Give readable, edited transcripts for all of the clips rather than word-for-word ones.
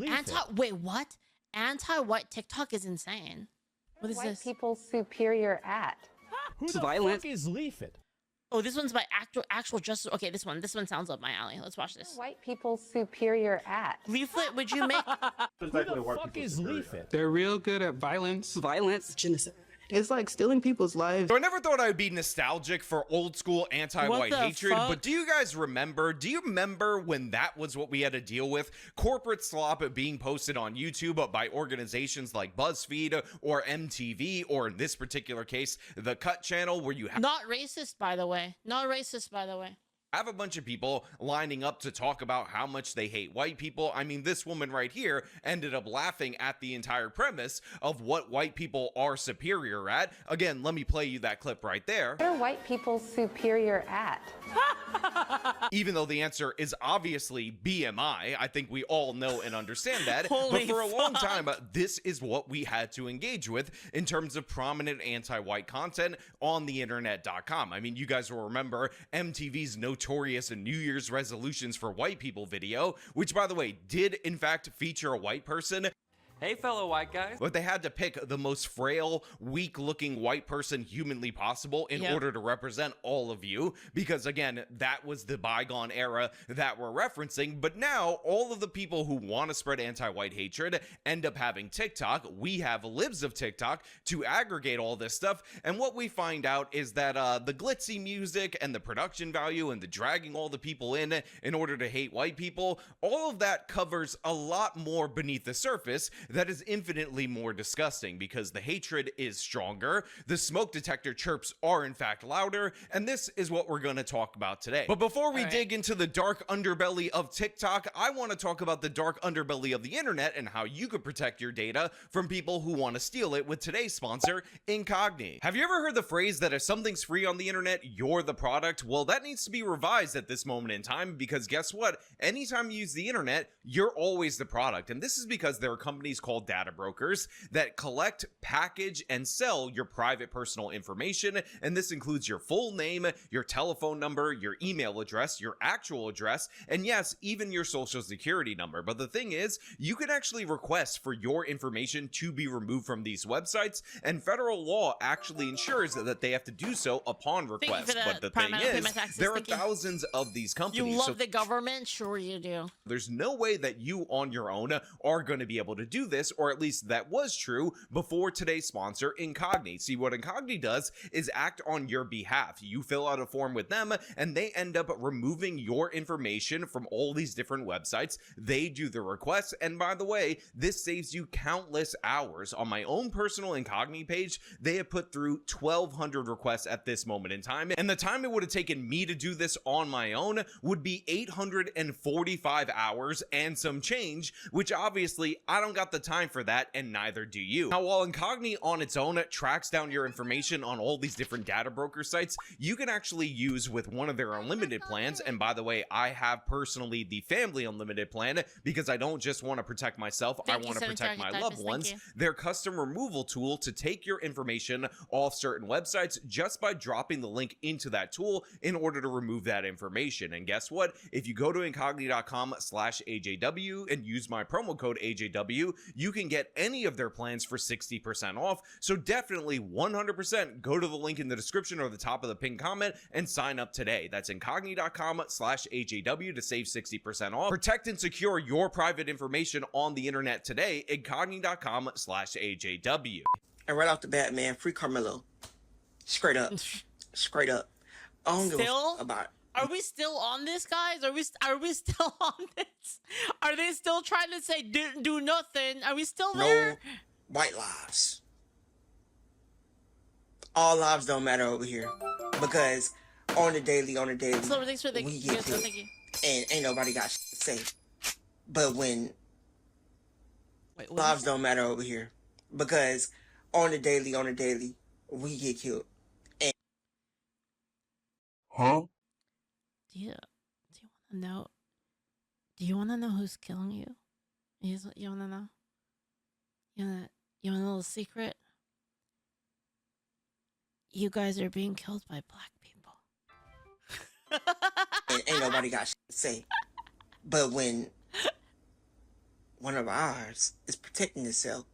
Leaflit. Wait, what? Anti-white TikTok is insane. What is white this? people superior at? Who the violent. fuck is Leaflit? Oh, this one's by actual justice. Okay, this one sounds up my alley. Let's watch this. White people superior at? Leaflit, would you make? Who the fuck is Leaflit? They're real good at violence. Genocide. It's like stealing people's lives. So I never thought I'd be nostalgic for old school anti-white What the hatred, fuck? but do you guys remember? Do you remember when that was what we had to deal with? Corporate slop being posted on YouTube by organizations like BuzzFeed or MTV, or in this particular case, the Cut Channel, where you Not racist, by the way. Not racist, by the way. have a bunch of people lining up to talk about how much they hate white people. I mean, this woman right here ended up laughing at the entire premise of what white people are superior at. Again, let me play you that clip right there. What are white people superior at? Even though the answer is obviously BMI, I think we all know and understand that. Holy but for a long fuck. time, this is what we had to engage with in terms of prominent anti-white content on the internet.com. I mean, you guys will remember MTV's notorious New Year's resolutions for white people video, which, by the way, did in fact feature a white person. Hey, fellow white guys. But they had to pick the most frail, weak-looking white person humanly possible in order to represent all of you, because again, that was the bygone era that we're referencing. But now, all of the people who want to spread anti-white hatred end up having TikTok. We have libs of TikTok to aggregate all this stuff, and what we find out is that the glitzy music and the production value and the dragging all the people in order to hate white people, all of that covers a lot more beneath the surface that is infinitely more disgusting, because the hatred is stronger, the smoke detector chirps are in fact louder, and this is what we're going to talk about today. But before we dig into the dark underbelly of TikTok, I want to talk about the dark underbelly of the internet and how you could protect your data from people who want to steal it with today's sponsor, Incogni. Have you ever heard the phrase that if something's free on the internet, you're the product? Well, that needs to be revised at this moment in time, because guess what? Anytime you use the internet, you're always the product. And this is because there are companies called data brokers that collect, package, and sell your private personal information. And this includes your full name, your telephone number, your email address, your actual address, and yes, even your social security number. But the thing is, you can actually request for your information to be removed from these websites, and federal law actually ensures that they have to do so upon request. But the thing is, there are thousands of these companies. You love the government? Sure you do. There's no way that you on your own are going to be able to do this, or at least that was true before today's sponsor, Incogni. See, what Incogni does is act on your behalf. You fill out a form with them, and they end up removing your information from all these different websites. They do the requests, and by the way, this saves you countless hours. On my own personal Incogni page, they have put through 1,200 requests at this moment in time, and the time it would have taken me to do this on my own would be 845 hours and some change, which obviously I don't got the time for that, and neither do you. Now, while Incogni on its own tracks down your information on all these different data broker sites, you can actually use with one of their unlimited plans. And by the way, I have personally the family unlimited plan because I don't just want to protect myself, I want to protect my loved ones. Their custom removal tool to take your information off certain websites just by dropping the link into that tool in order to remove that information. And guess what? If you go to incogni.com/AJW and use my promo code AJW, you can get any of their plans for 60% off. So definitely 100% go to the link in the description or the top of the pinned comment and sign up today. That's incogni.com/AJW to save 60% off. Protect and secure your private information on the internet today. Incogni.com/AJW. And right off the bat, man, free Carmelo. Straight up. Straight up. I don't give a Still? f- about Are we still on this, guys? Are we still on this? Are they still trying to say do nothing? Are we still there? no white lives. All lives don't matter over here. Because on the daily, So thanks for the we get so killed. thank you. And ain't nobody got shit to say. But when Wait, lives don't matter over here. Because on the daily, we get killed. Do you want to know? Do you want to know who's killing you? You want to know? You want to know the secret? You guys are being killed by black people. And ain't nobody got shit to say. But when one of ours is protecting themselves.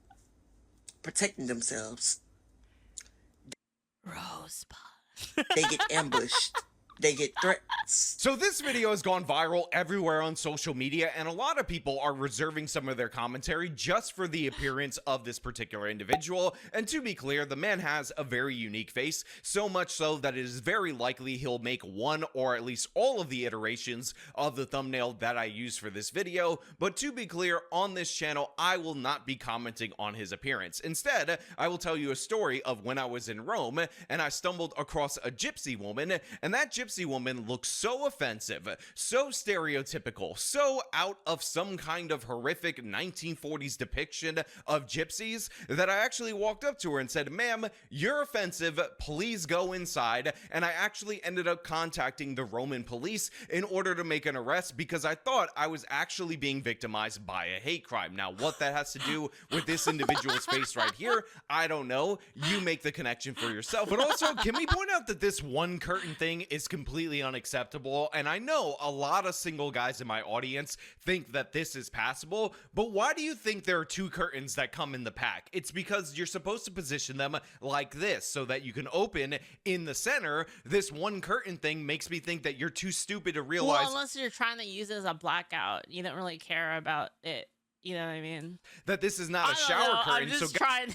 Rosebud. They get ambushed. They get threats. So this video has gone viral everywhere on social media, and a lot of people are reserving some of their commentary just for the appearance of this particular individual. And to be clear, the man has a very unique face, so much so that it is very likely he'll make one or at least all of the iterations of the thumbnail that I use for this video. But to be clear, on this channel, I will not be commenting on his appearance. Instead, I will tell you a story of when I was in Rome and I stumbled across a gypsy woman, and that gypsy woman looks so offensive, so stereotypical, so out of some kind of horrific 1940s depiction of gypsies that I actually walked up to her and said, "Ma'am, you're offensive, please go inside." And I actually ended up contacting the Roman police in order to make an arrest because I thought I was actually being victimized by a hate crime. Now, what that has to do with this individual's face right here, I don't know. You make the connection for yourself. But also, can we point out that this one curtain thing is completely unacceptable? And I know a lot of single guys in my audience think that this is passable, but why do you think there are two curtains that come in the pack? It's because you're supposed to position them like this so that you can open in the center. This one curtain thing makes me think that you're too stupid to realize. Well, unless you're trying to use it as a blackout, you don't really care about it. You know what I mean? That this is not a shower curtain. I'm just so trying.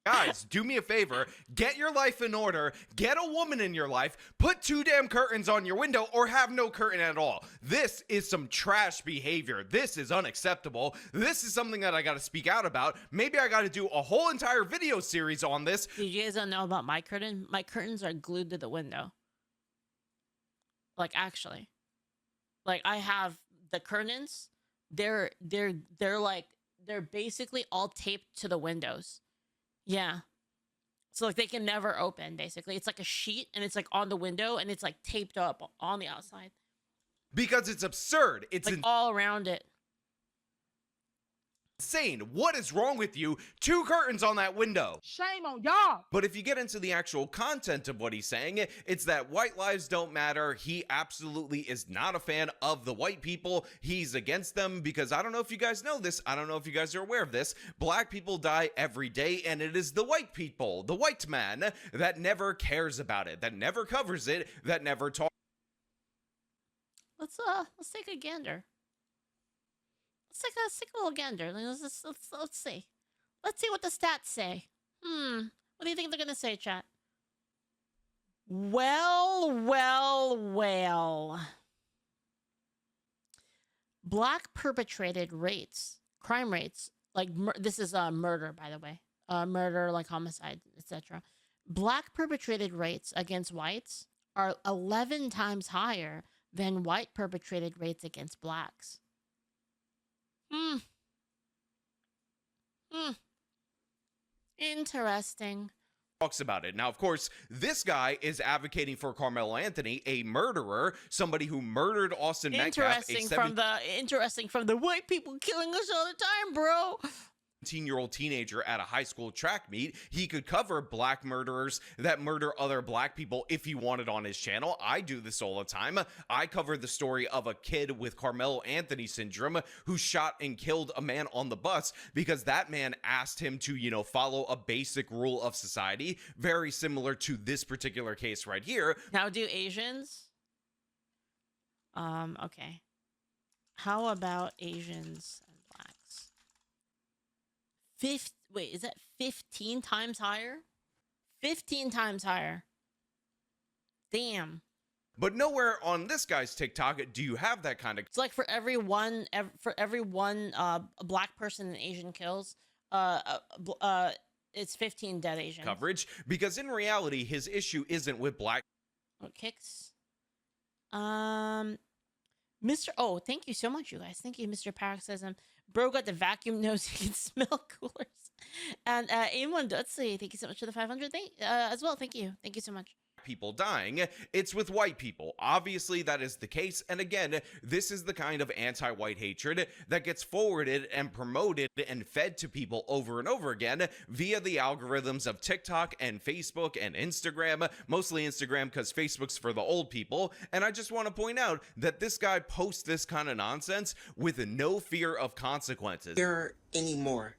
Guys, do me a favor, get your life in order, get a woman in your life, put two damn curtains on your window, or have no curtain at all. This is some trash behavior. This is unacceptable. This is something that I gotta speak out about. Maybe I gotta do a whole entire video series on this. Did you guys don't know about my curtain? My curtains are glued to the window. Like, actually. Like, I have the curtains, they're basically all taped to the windows. Yeah. So like they can never open, basically. It's like a sheet and it's like on the window and it's like taped up on the outside. Because it's absurd. It's like all around it. Insane. What is wrong with you? Two curtains on that window. Shame on y'all. But if you get into the actual content of what he's saying, it's that white lives don't matter. He absolutely is not a fan of the white people. He's against them because I don't know if you guys know this. I don't know if you guys are aware of this. Black people die every day, and it is the white people, the white man, that never cares about it, that never covers it, that never talks. Let's take a gander. Let's take a little gander. Let's see. Let's see what the stats say. What do you think they're gonna say, chat? Well. Black perpetrated rates, crime rates, like this is murder, by the way, murder, like homicide, etc. Black perpetrated rates against whites are 11 times higher than white perpetrated rates against blacks. Interesting. Talks about it. Now, of course, this guy is advocating for Carmelo Anthony, a murderer, somebody who murdered Austin Metcalf. Interesting from the white people killing us all the time, bro. 17-year-old teenager at a high school track meet. He could cover black murderers that murder other black people if he wanted on his channel. I do this all the time. I covered the story of a kid with Carmelo Anthony syndrome who shot and killed a man on the bus because that man asked him to, follow a basic rule of society, very similar to this particular case right here. Now do Asians? Okay. How about Asians? Wait, is that 15 times higher? 15 times higher. Damn. But nowhere on this guy's TikTok do you have that kind of. It's like for every one black person an Asian kills, it's 15 dead Asians. Coverage, because in reality, his issue isn't with black. What kicks? Oh, thank you so much, you guys. Thank you, Mr. Paroxysm. Bro got the vacuum nose. He can smell coolers. And A1 Dudsley, thank you so much for the 500 as well. Thank you so much. people dying, it's with white people. Obviously, that is the case. And again, this is the kind of anti-white hatred that gets forwarded and promoted and fed to people over and over again via the algorithms of TikTok and Facebook and Instagram, mostly Instagram because Facebook's for the old people. And I just want to point out that this guy posts this kind of nonsense with no fear of consequences. Here anymore,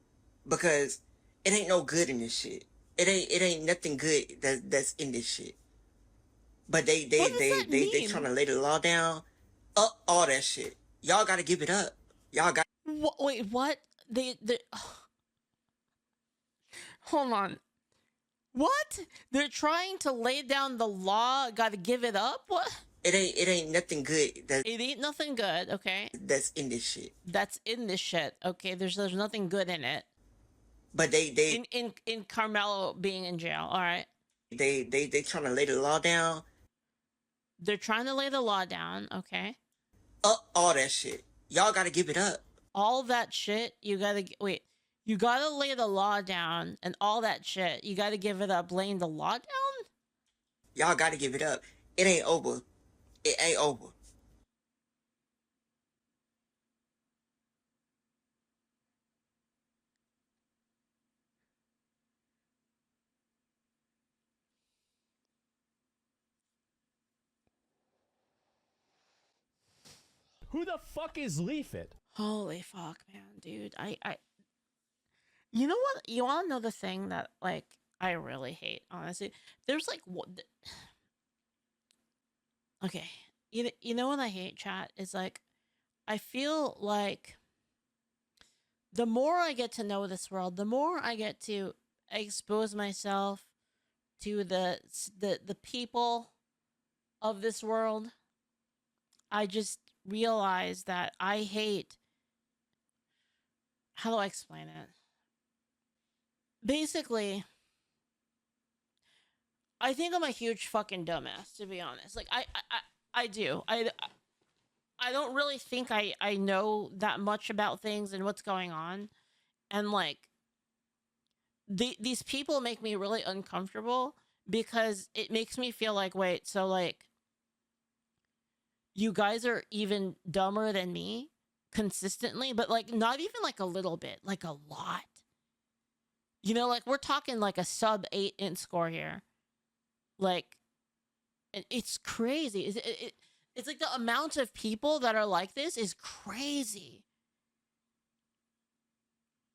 because it ain't no good in this shit. It ain't nothing good that's in this shit. But they trying to lay the law down, all that shit. Y'all gotta give it up. Y'all got. Wait, what? They hold on. What? They're trying to lay down the law. Gotta give it up. What? It ain't nothing good. It ain't nothing good. Okay. That's in this shit. That's in this shit. Okay. There's nothing good in it. But they in Carmelo being in jail. All right. They trying to lay the law down. They're trying to lay the law down. Okay. All that shit. Y'all gotta give it up. All that shit. You gotta wait. You gotta lay the law down, and all that shit. You gotta give it up. Laying the law down. Y'all gotta give it up. It ain't over. It ain't over. Who the fuck is Leaflit? Holy fuck, man, dude. You know what? You want to know the thing that, like, I really hate, honestly? There's, like, what... Okay. You know what I hate, chat? Is, like, I feel like the more I get to know this world, the more I get to expose myself to the people of this world, I just realize that I hate... How do I explain it? Basically, I think I'm a huge fucking dumbass, to be honest. Like, I do. I don't really think I know that much about things and what's going on. And, like, these people make me really uncomfortable because it makes me feel like, wait, so, like, you guys are even dumber than me consistently, but, like, not even, like, a little bit, like, a lot. You know, like, we're talking, like, a sub 8 int score here. Like, it's crazy. It's like the amount of people that are like this is crazy.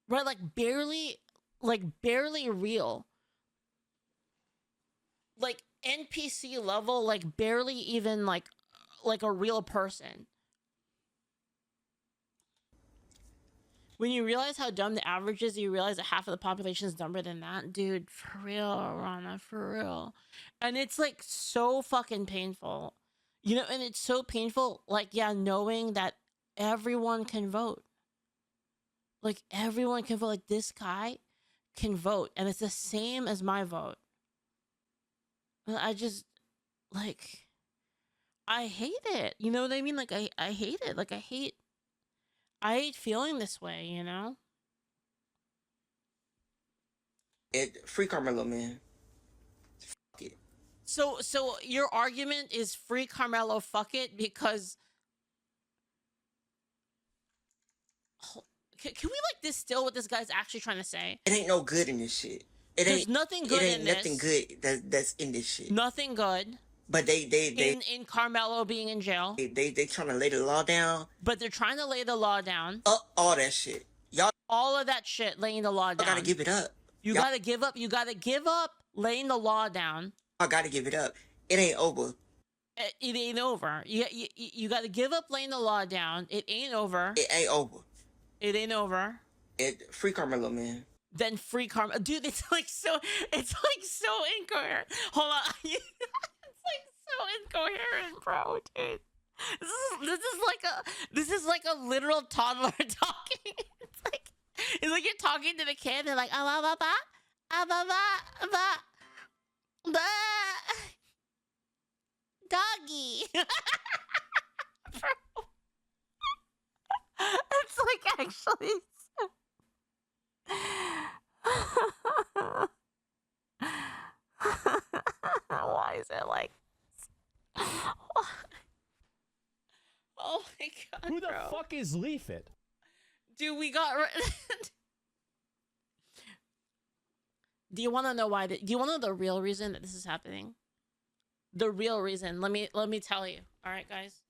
Right? Like, barely real. Like, NPC level, like, barely even, like a real person. When you realize how dumb the average is, you realize that half of the population is dumber than that. Dude, for real, Rana, for real. And it's, like, so fucking painful. You know, and it's so painful, like, yeah, knowing that everyone can vote. Like, everyone can vote. Like, this guy can vote. And it's the same as my vote. And I just, like, I hate it. You know what I mean? Like, I hate it. Like, I hate feeling this way, you know? Free Carmelo, man. Fuck it. So your argument is free Carmelo, fuck it, because... Can we, like, distill what this guy's actually trying to say? It ain't no good in this shit. There's nothing good in this. It ain't nothing good that's in this shit. Nothing good. But they in Carmelo being in jail. They trying to lay the law down. But they're trying to lay the law down. All that shit. Y'all. All of that shit, laying the law down. Y'all gotta give it up. You gotta give up. You gotta give up laying the law down. I gotta give it up. It ain't over. It ain't over. You gotta give up laying the law down. It ain't over. It ain't over. It ain't over. Free Carmelo, man. Then free Carmelo. Dude, it's like so incoherent. Hold on. It's like so incoherent, bro, dude. This is like a literal toddler talking. It's like you're talking to the kid. They're like, doggy. Bro. It's like actually. Why is it it like. Oh my god. Who the bro. fuck is Leaflit? Dude, we got. Do you want to know why? Do you want to know the real reason that this is happening? The real reason. Let me tell you. All right, guys.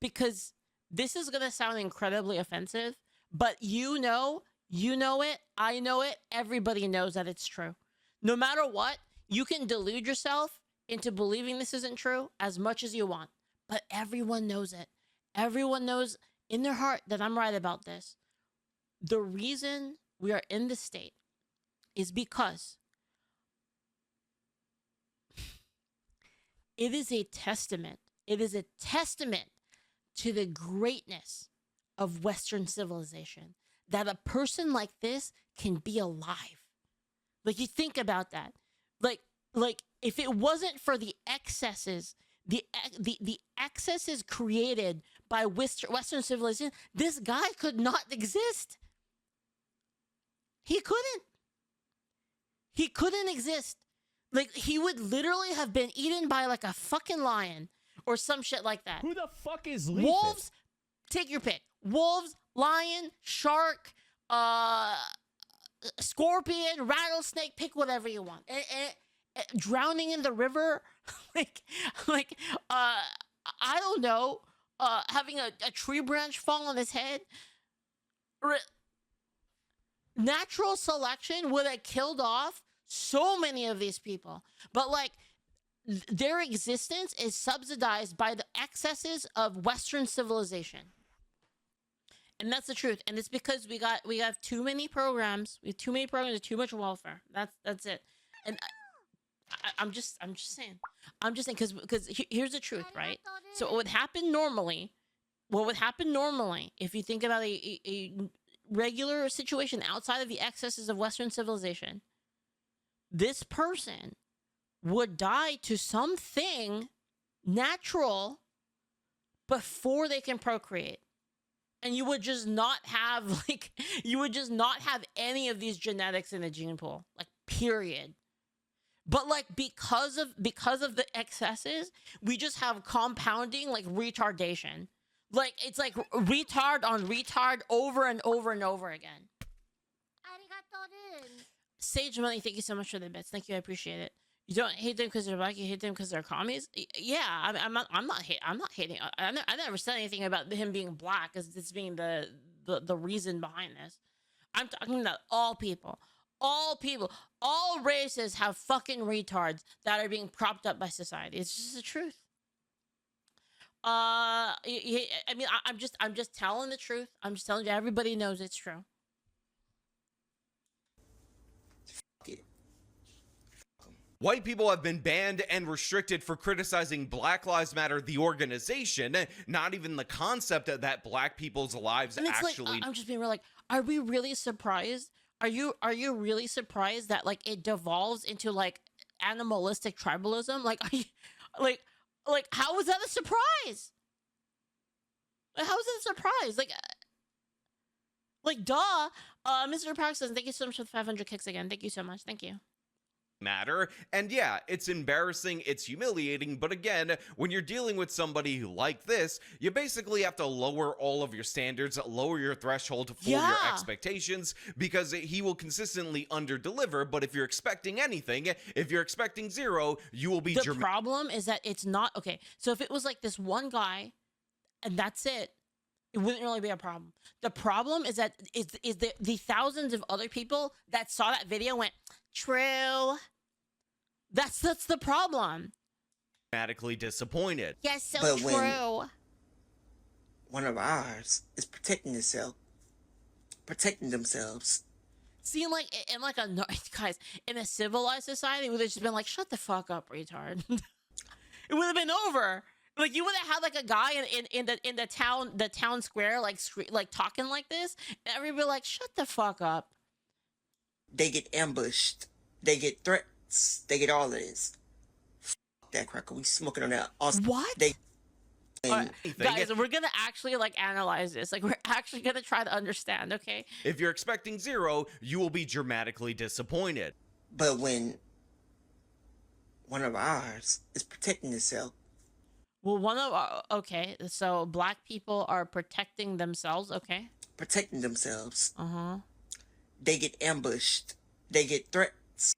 Because this is gonna sound incredibly offensive, but you know it, I know it, everybody knows that it's true. No matter what, you can delude yourself into believing this isn't true as much as you want, but everyone knows it. Everyone knows in their heart that I'm right about this. The reason we are in this state is because it is a testament. It is a testament to the greatness of Western civilization that a person like this can be alive. Like, you think about that. Like if it wasn't for the excesses, the excesses created by Western civilization, this guy could not exist. He couldn't exist. Like, he would literally have been eaten by like a fucking lion or some shit like that. Who the fuck is Leaflit? Wolves, take your pick. Wolves, lion, shark, scorpion, rattlesnake, pick whatever you want. Drowning in the river, I don't know, having a tree branch fall on his head. Natural selection would have killed off so many of these people, but like, their existence is subsidized by the excesses of Western civilization. And that's the truth. And it's because we have too many programs. We have too many programs, too much welfare. That's it. And I'm just saying because here's the truth, right? So what would happen normally if you think about a regular situation outside of the excesses of Western civilization, this person would die to something natural before they can procreate. And you would just not have any of these genetics in the gene pool, like, period. But like, because of the excesses, we just have compounding, like, retardation. Like, it's like retard on retard over and over and over again. Sage Money, thank you so much for the bits. Thank you, I appreciate it. You don't hate them because they're black. You hate them because they're commies. Yeah, I'm not hating. I never said anything about him being black as this being the reason behind this. I'm talking about all people, all races have fucking retards that are being propped up by society. It's just the truth. I mean, I'm just telling the truth. I'm just telling you. Everybody knows it's true. White people have been banned and restricted for criticizing Black Lives Matter, the organization, not even the concept that black people's lives and it's actually... Like, I'm just being real, like, are we really surprised? Are you really surprised that, like, it devolves into, like, animalistic tribalism? Like, are you, like, how is that a surprise? Like, how is that a surprise? Like, duh. Mr. Park says, thank you so much for the 500 kicks again. Thank you so much. Thank you. Matter. And yeah, it's embarrassing, it's humiliating, but again, when you're dealing with somebody like this, you basically have to lower all of your standards, lower your threshold for your expectations, because he will consistently underdeliver. But if you're expecting anything, if you're expecting zero, you will be... The problem is that it's not... Okay, so if it was like this one guy, and that's it, it wouldn't really be a problem. The problem is that the thousands of other people that saw that video went, true. That's the problem. Dramatically disappointed. Yes, so but true. When one of ours is protecting themselves. See, like, in like a... Guys, in a civilized society, we would have just been like, shut the fuck up, retard. It would have been over. Like, you would have had like a guy in the town square, like talking like this, and everybody like, shut the fuck up. They get ambushed. They get threats. They get all of this. That cracker. We smoking on that. What? Right, guys, we're gonna actually like analyze this. Like, we're actually gonna try to understand. Okay. If you're expecting zero, you will be dramatically disappointed. But when One of ours is protecting itself. Well, one of our, okay, so black people are protecting themselves, okay? Protecting themselves. Uh-huh. They get ambushed. They get threats.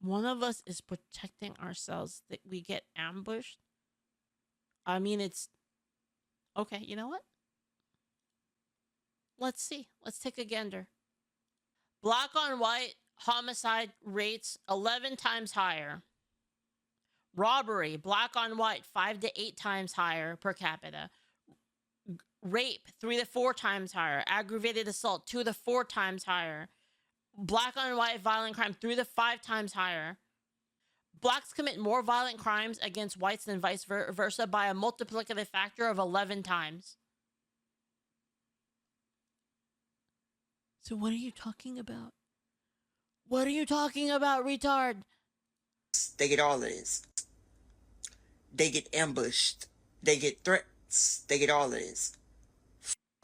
One of us is protecting ourselves, that we get ambushed. I mean, it's okay. You know what? Let's see. Let's take a gander. Black on white homicide rates 11 times higher. Robbery, black on white, 5 to 8 times higher per capita. Rape, 3 to 4 times higher. Aggravated assault, 2 to 4 times higher. Black on white violent crime, 3 to 5 times higher. Blacks commit more violent crimes against whites than vice versa by a multiplicative factor of 11 times. So what are you talking about? What are you talking about, retard? They get all of this. They get ambushed. They get threats. They get all of this.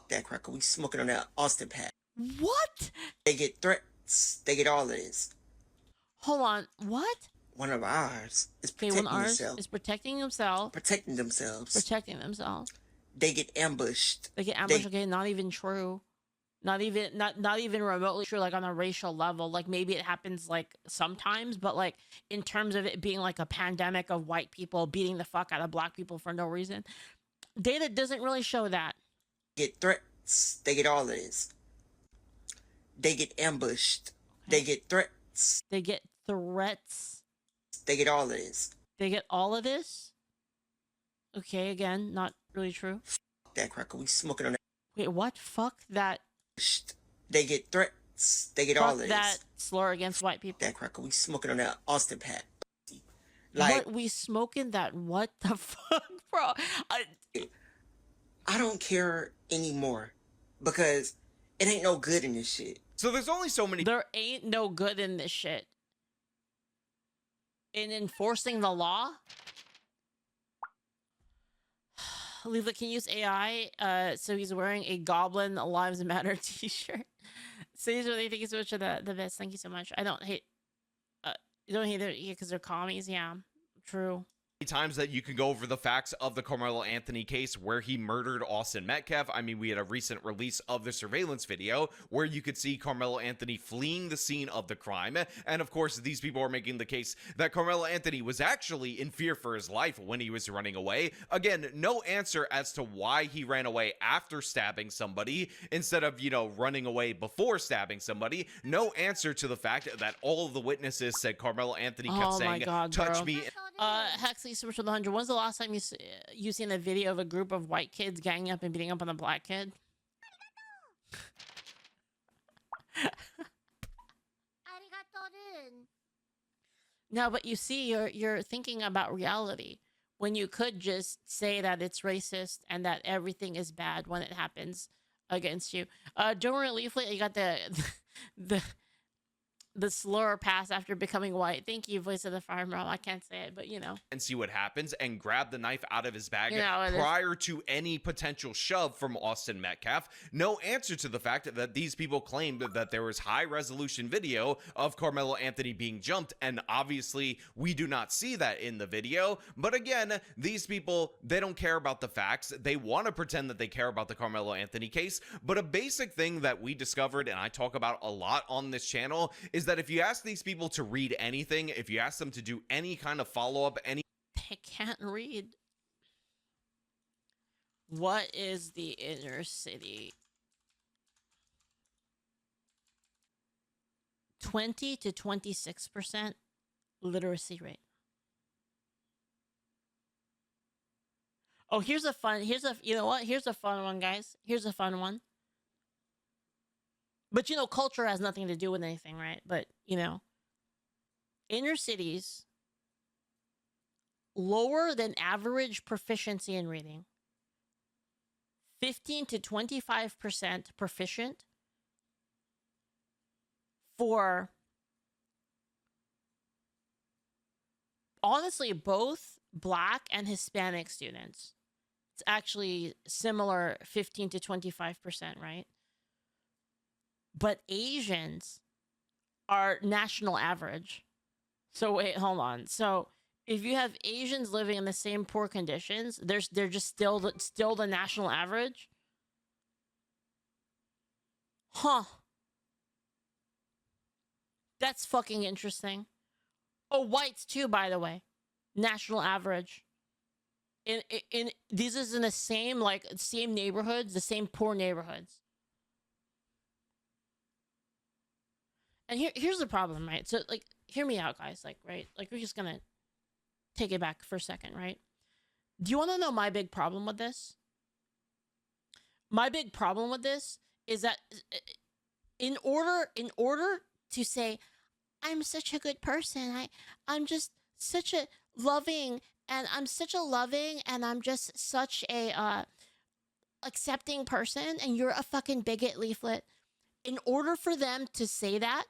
That cracker. We smoking on that Austin pack. What? They get threats. They get all of this. Hold on. What? One of ours is Okay, protecting one of ours themselves. is protecting themselves. Protecting themselves. Protecting themselves. They get ambushed. They get ambushed. Okay, not even true. Not even remotely true, like on a racial level. Like maybe it happens like sometimes, but like in terms of it being like a pandemic of white people beating the fuck out of black people for no reason, data doesn't really show that. Get threats. They get all of this. They get ambushed. Okay. They get threats. They get threats. They get all of this. They get all of this? Okay, again, not really true. That cracker. We smoking on that. Wait, what? Fuck that. They get threats. They get all of Fuck this. that slur against white people. That cracker. We smoking on that Austin pack. What? We smoking that? What the fuck, bro? I don't care anymore because it ain't no good in this shit. So there's only so many. There ain't no good in this shit. In enforcing the law? Leaflit can use AI. So he's wearing a Goblin Lives Matter t-shirt. So he's really, thank you so much for the best. Thank you so much. I don't hate, you don't hate it because they're commies. Yeah, true. Times that you can go over the facts of the Carmelo Anthony case where he murdered Austin Metcalf. I mean, we had a recent release of the surveillance video where you could see Carmelo Anthony fleeing the scene of the crime. And of course, these people are making the case that Carmelo Anthony was actually in fear for his life when he was running away. Again, no answer as to why he ran away after stabbing somebody instead of, you know, running away before stabbing somebody. No answer to the fact that all of the witnesses said Carmelo Anthony kept saying, touch me. Hexley, super for the 100. When's the last time you seen a video of a group of white kids ganging up and beating up on a black kid? No, but you see, you're thinking about reality when you could just say that it's racist and that everything is bad when it happens against you. During Leaflit, you got the slur pass after becoming white. Thank you, voice of the farmer. I can't say it, but you know. And see what happens and grab the knife out of his bag prior to any potential shove from Austin Metcalf. No answer to the fact that these people claimed that there was high resolution video of Carmelo Anthony being jumped. And obviously we do not see that in the video. But again, these people, they don't care about the facts. They want to pretend that they care about the Carmelo Anthony case. But a basic thing that we discovered, and I talk about a lot on this channel, is that if you ask these people to read anything, if you ask them to do any kind of follow-up, they can't read. What is the inner city? 20 to 26% literacy rate. Oh, here's a fun one, guys. Here's a fun one. But, you know, culture has nothing to do with anything, right? But, you know, inner cities, lower than average proficiency in reading. 15 to 25% proficient for, honestly, both Black and Hispanic students. It's actually similar, 15 to 25%, right? But Asians are national average. So wait, hold on. So If you have Asians living in the same poor conditions, they're just still the national average. Huh. That's fucking interesting. Oh, whites too, by the way. National average. In these is in the same neighborhoods, the same poor neighborhoods. And here's the problem, right? So like, hear me out, guys. Like, right? Like, we're just gonna take it back for a second, right? Do you want to know my big problem with this? My big problem with this is that in order to say I'm such a good person, I'm just such a loving, and I'm such a loving, and I'm just such a accepting person, and you're a fucking bigot, Leaflit. In order for them to say that,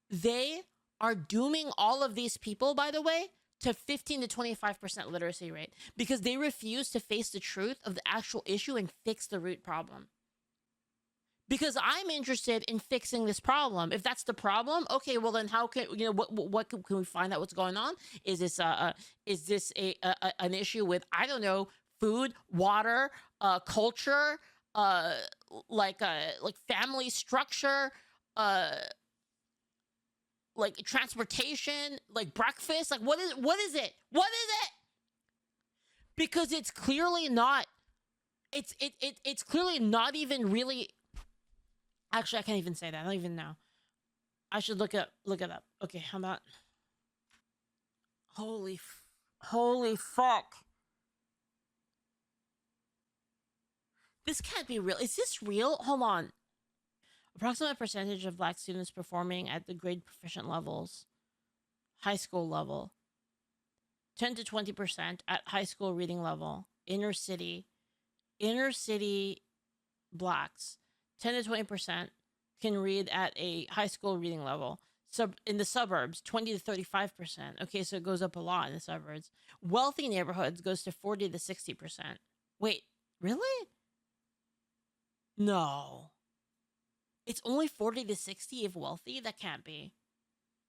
they are dooming all of these people, by the way, to 15 to 25% literacy rate, because they refuse to face the truth of the actual issue and fix the root problem. Because I'm interested in fixing this problem. If that's the problem, okay, well then how can, what can we find out what's going on? Is this an issue with, I don't know, food, water, culture, like family structure, like transportation, like breakfast? Like what is it? What is it? Because it's clearly not, it's clearly not even really. Actually, I can't even say that. I don't even know. I should look it up. Okay, how about? Holy fuck! This can't be real. Is this real? Hold on. Approximate percentage of Black students performing at the grade proficient levels, high school level. 10 to 20% at high school reading level. Inner city Blacks. 10 to 20% can read at a high school reading level. In the suburbs, 20 to 35%. Okay, so it goes up a lot in the suburbs. Wealthy neighborhoods goes to 40 to 60%. Wait, really? No. It's only 40 to 60 if wealthy? That can't be.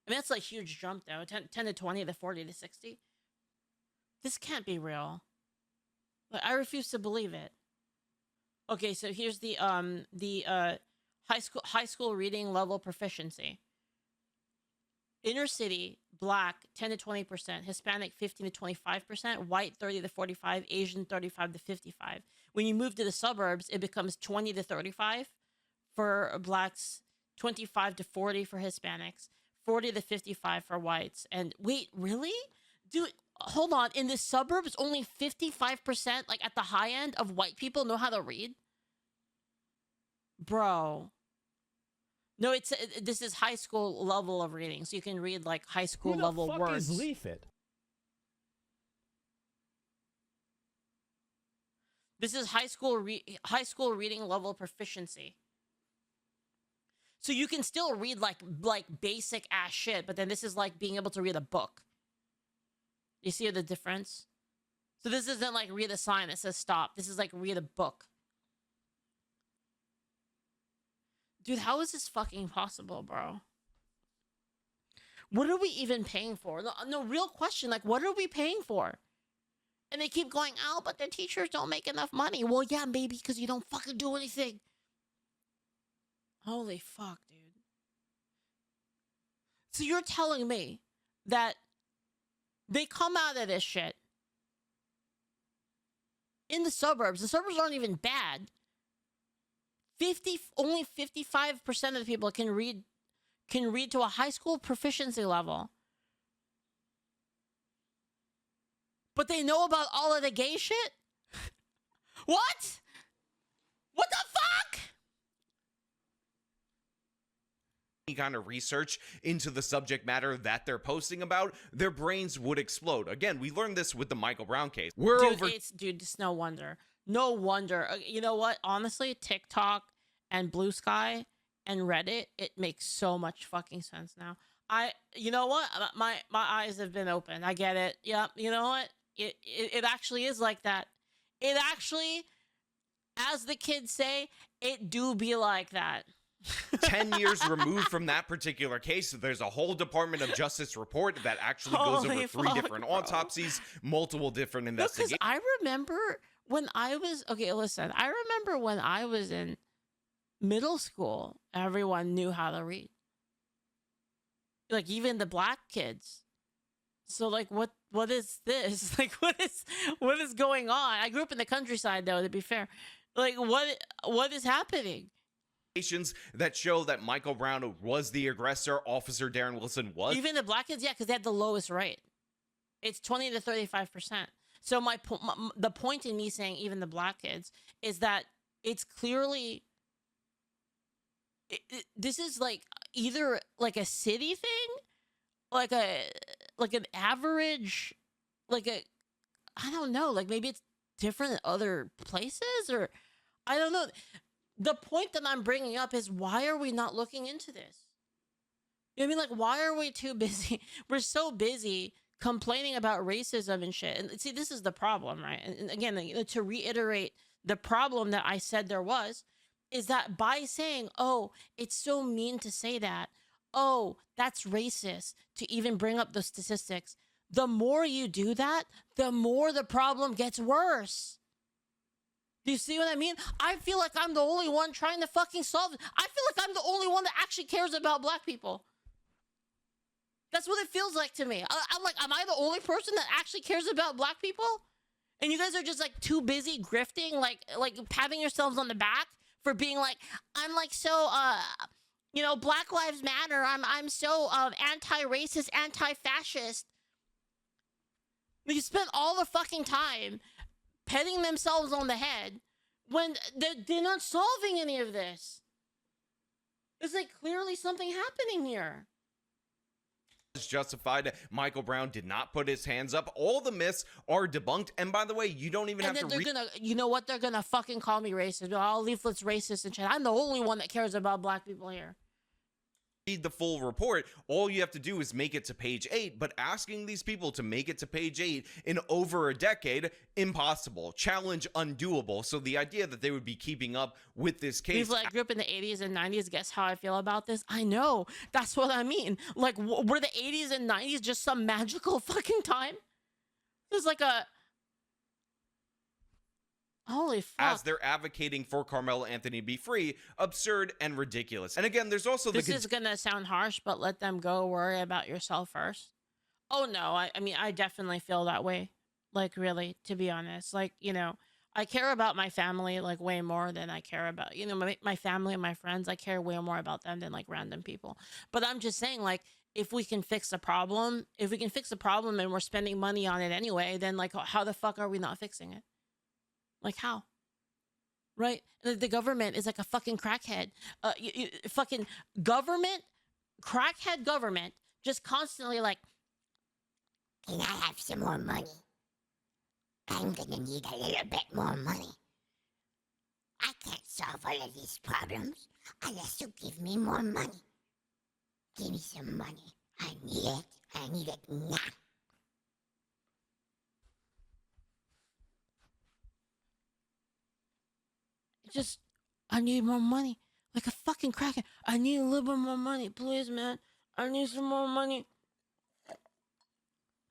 I mean, that's like a huge jump, though. 10 to 20 to 40 to 60. This can't be real. But I refuse to believe it. Okay, so here's the high school reading level proficiency. Inner city, Black 10 to 20%, Hispanic 15 to 25%, White 30 to 45, Asian 35 to 55. When you move to the suburbs, it becomes 20 to 35 for Blacks, 25 to 40 for Hispanics, 40 to 55 for Whites. And wait, really? Dude, hold on. In the suburbs, only 55%, like at the high end of white people, know how to read? Bro. No, this is high school level of reading, so you can read like high school level words. Who the fuck is Leaflit? This is high school reading level proficiency. So you can still read like basic ass shit, but then this is like being able to read a book. You see the difference? So this isn't like read a sign that says stop. This is like read a book. Dude, how is this fucking possible, bro? What are we even paying for? No, real question. Like, what are we paying for? And they keep going, oh, but the teachers don't make enough money. Well, yeah, maybe because you don't fucking do anything. Holy fuck, dude. So you're telling me that they come out of this shit in the suburbs. The suburbs aren't even bad. Only 55% of the people can read to a high school proficiency level. But they know about all of the gay shit? What? What the fuck? Any kind of research into the subject matter that they're posting about, their brains would explode. Again, we learned this with the Michael Brown case. Dude, it's no wonder. No wonder. You know what? Honestly, TikTok and Blue Sky and Reddit, it makes so much fucking sense now. You know what? My eyes have been opened. I get it. Yeah, you know what? It actually is like that. It actually, as the kids say, it do be like that. 10 years removed from that particular case, there's a whole Department of Justice report that actually goes Holy over 3 fuck, different bro. autopsies, multiple different Because investigations. I remember when I was okay. Listen, I remember when I was in middle school, everyone knew how to read. Like even the black kids. So like what is this? Like what is going on? I grew up in the countryside though, to be fair. Like what is happening? That show that Michael Brown was the aggressor, Officer Darren Wilson was. Even the black kids, yeah, because they had the lowest rate. It's 20 to 35%. So the point in me saying even the black kids is that it's clearly this is like either like a city thing, like an average, like a, I don't know, like maybe it's different in other places, or I don't know. The point that I'm bringing up is, why are we not looking into this? You know what I mean? Like, why are we too busy? We're so busy complaining about racism and shit. And see, this is the problem, right? And again, to reiterate the problem that I said there was, is that by saying, oh, it's so mean to say that, oh, that's racist, to even bring up the statistics, the more you do that, the more the problem gets worse. Do you see what I mean? I feel like I'm the only one trying to fucking solve it. I feel like I'm the only one that actually cares about black people. That's what it feels like to me. I'm like, am I the only person that actually cares about black people? And you guys are just like too busy grifting, like patting yourselves on the back for being like, I'm like so you know, Black Lives Matter. I'm so anti-racist, anti-fascist. You spent all the fucking time petting themselves on the head when they're not solving any of this. There's like clearly something happening here. Justified. Michael Brown did not put his hands up. All the myths are debunked. And by the way, you don't even have to they're gonna, you know what? They're gonna fucking call me racist. Oh, Leaflit's racist and shit. I'm the only one that cares about black people here. Read the full report. All you have to do is make it to page 8, but asking these people to make it to page 8 in over a decade, impossible. Challenge undoable. So the idea that they would be keeping up with this case. People that grew up in the 80s and 90s, guess how I feel about this? I know. That's what I mean. Like, were the 80s and 90s just some magical fucking time? There's like a... Holy fuck. As they're advocating for Carmelo Anthony to be free, absurd and ridiculous. And again, there's also this is gonna sound harsh, but let them go. Worry about yourself first. Oh no, I mean, I definitely feel that way. Like, really, to be honest. Like, you know, I care about my family like way more than I care about, you know, my family and my friends. I care way more about them than like random people. But I'm just saying, like, if we can fix the problem, and we're spending money on it anyway, then like, how the fuck are we not fixing it? Like, how? Right? The government is like a fucking crackhead. Fucking government, crackhead government, just constantly like, can I have some more money? I'm gonna need a little bit more money. I can't solve all of these problems unless you give me more money. Give me some money. I need it. I need it now. just, I need more money. Like a fucking crackhead. I need a little bit more money. Please, man. I need some more money.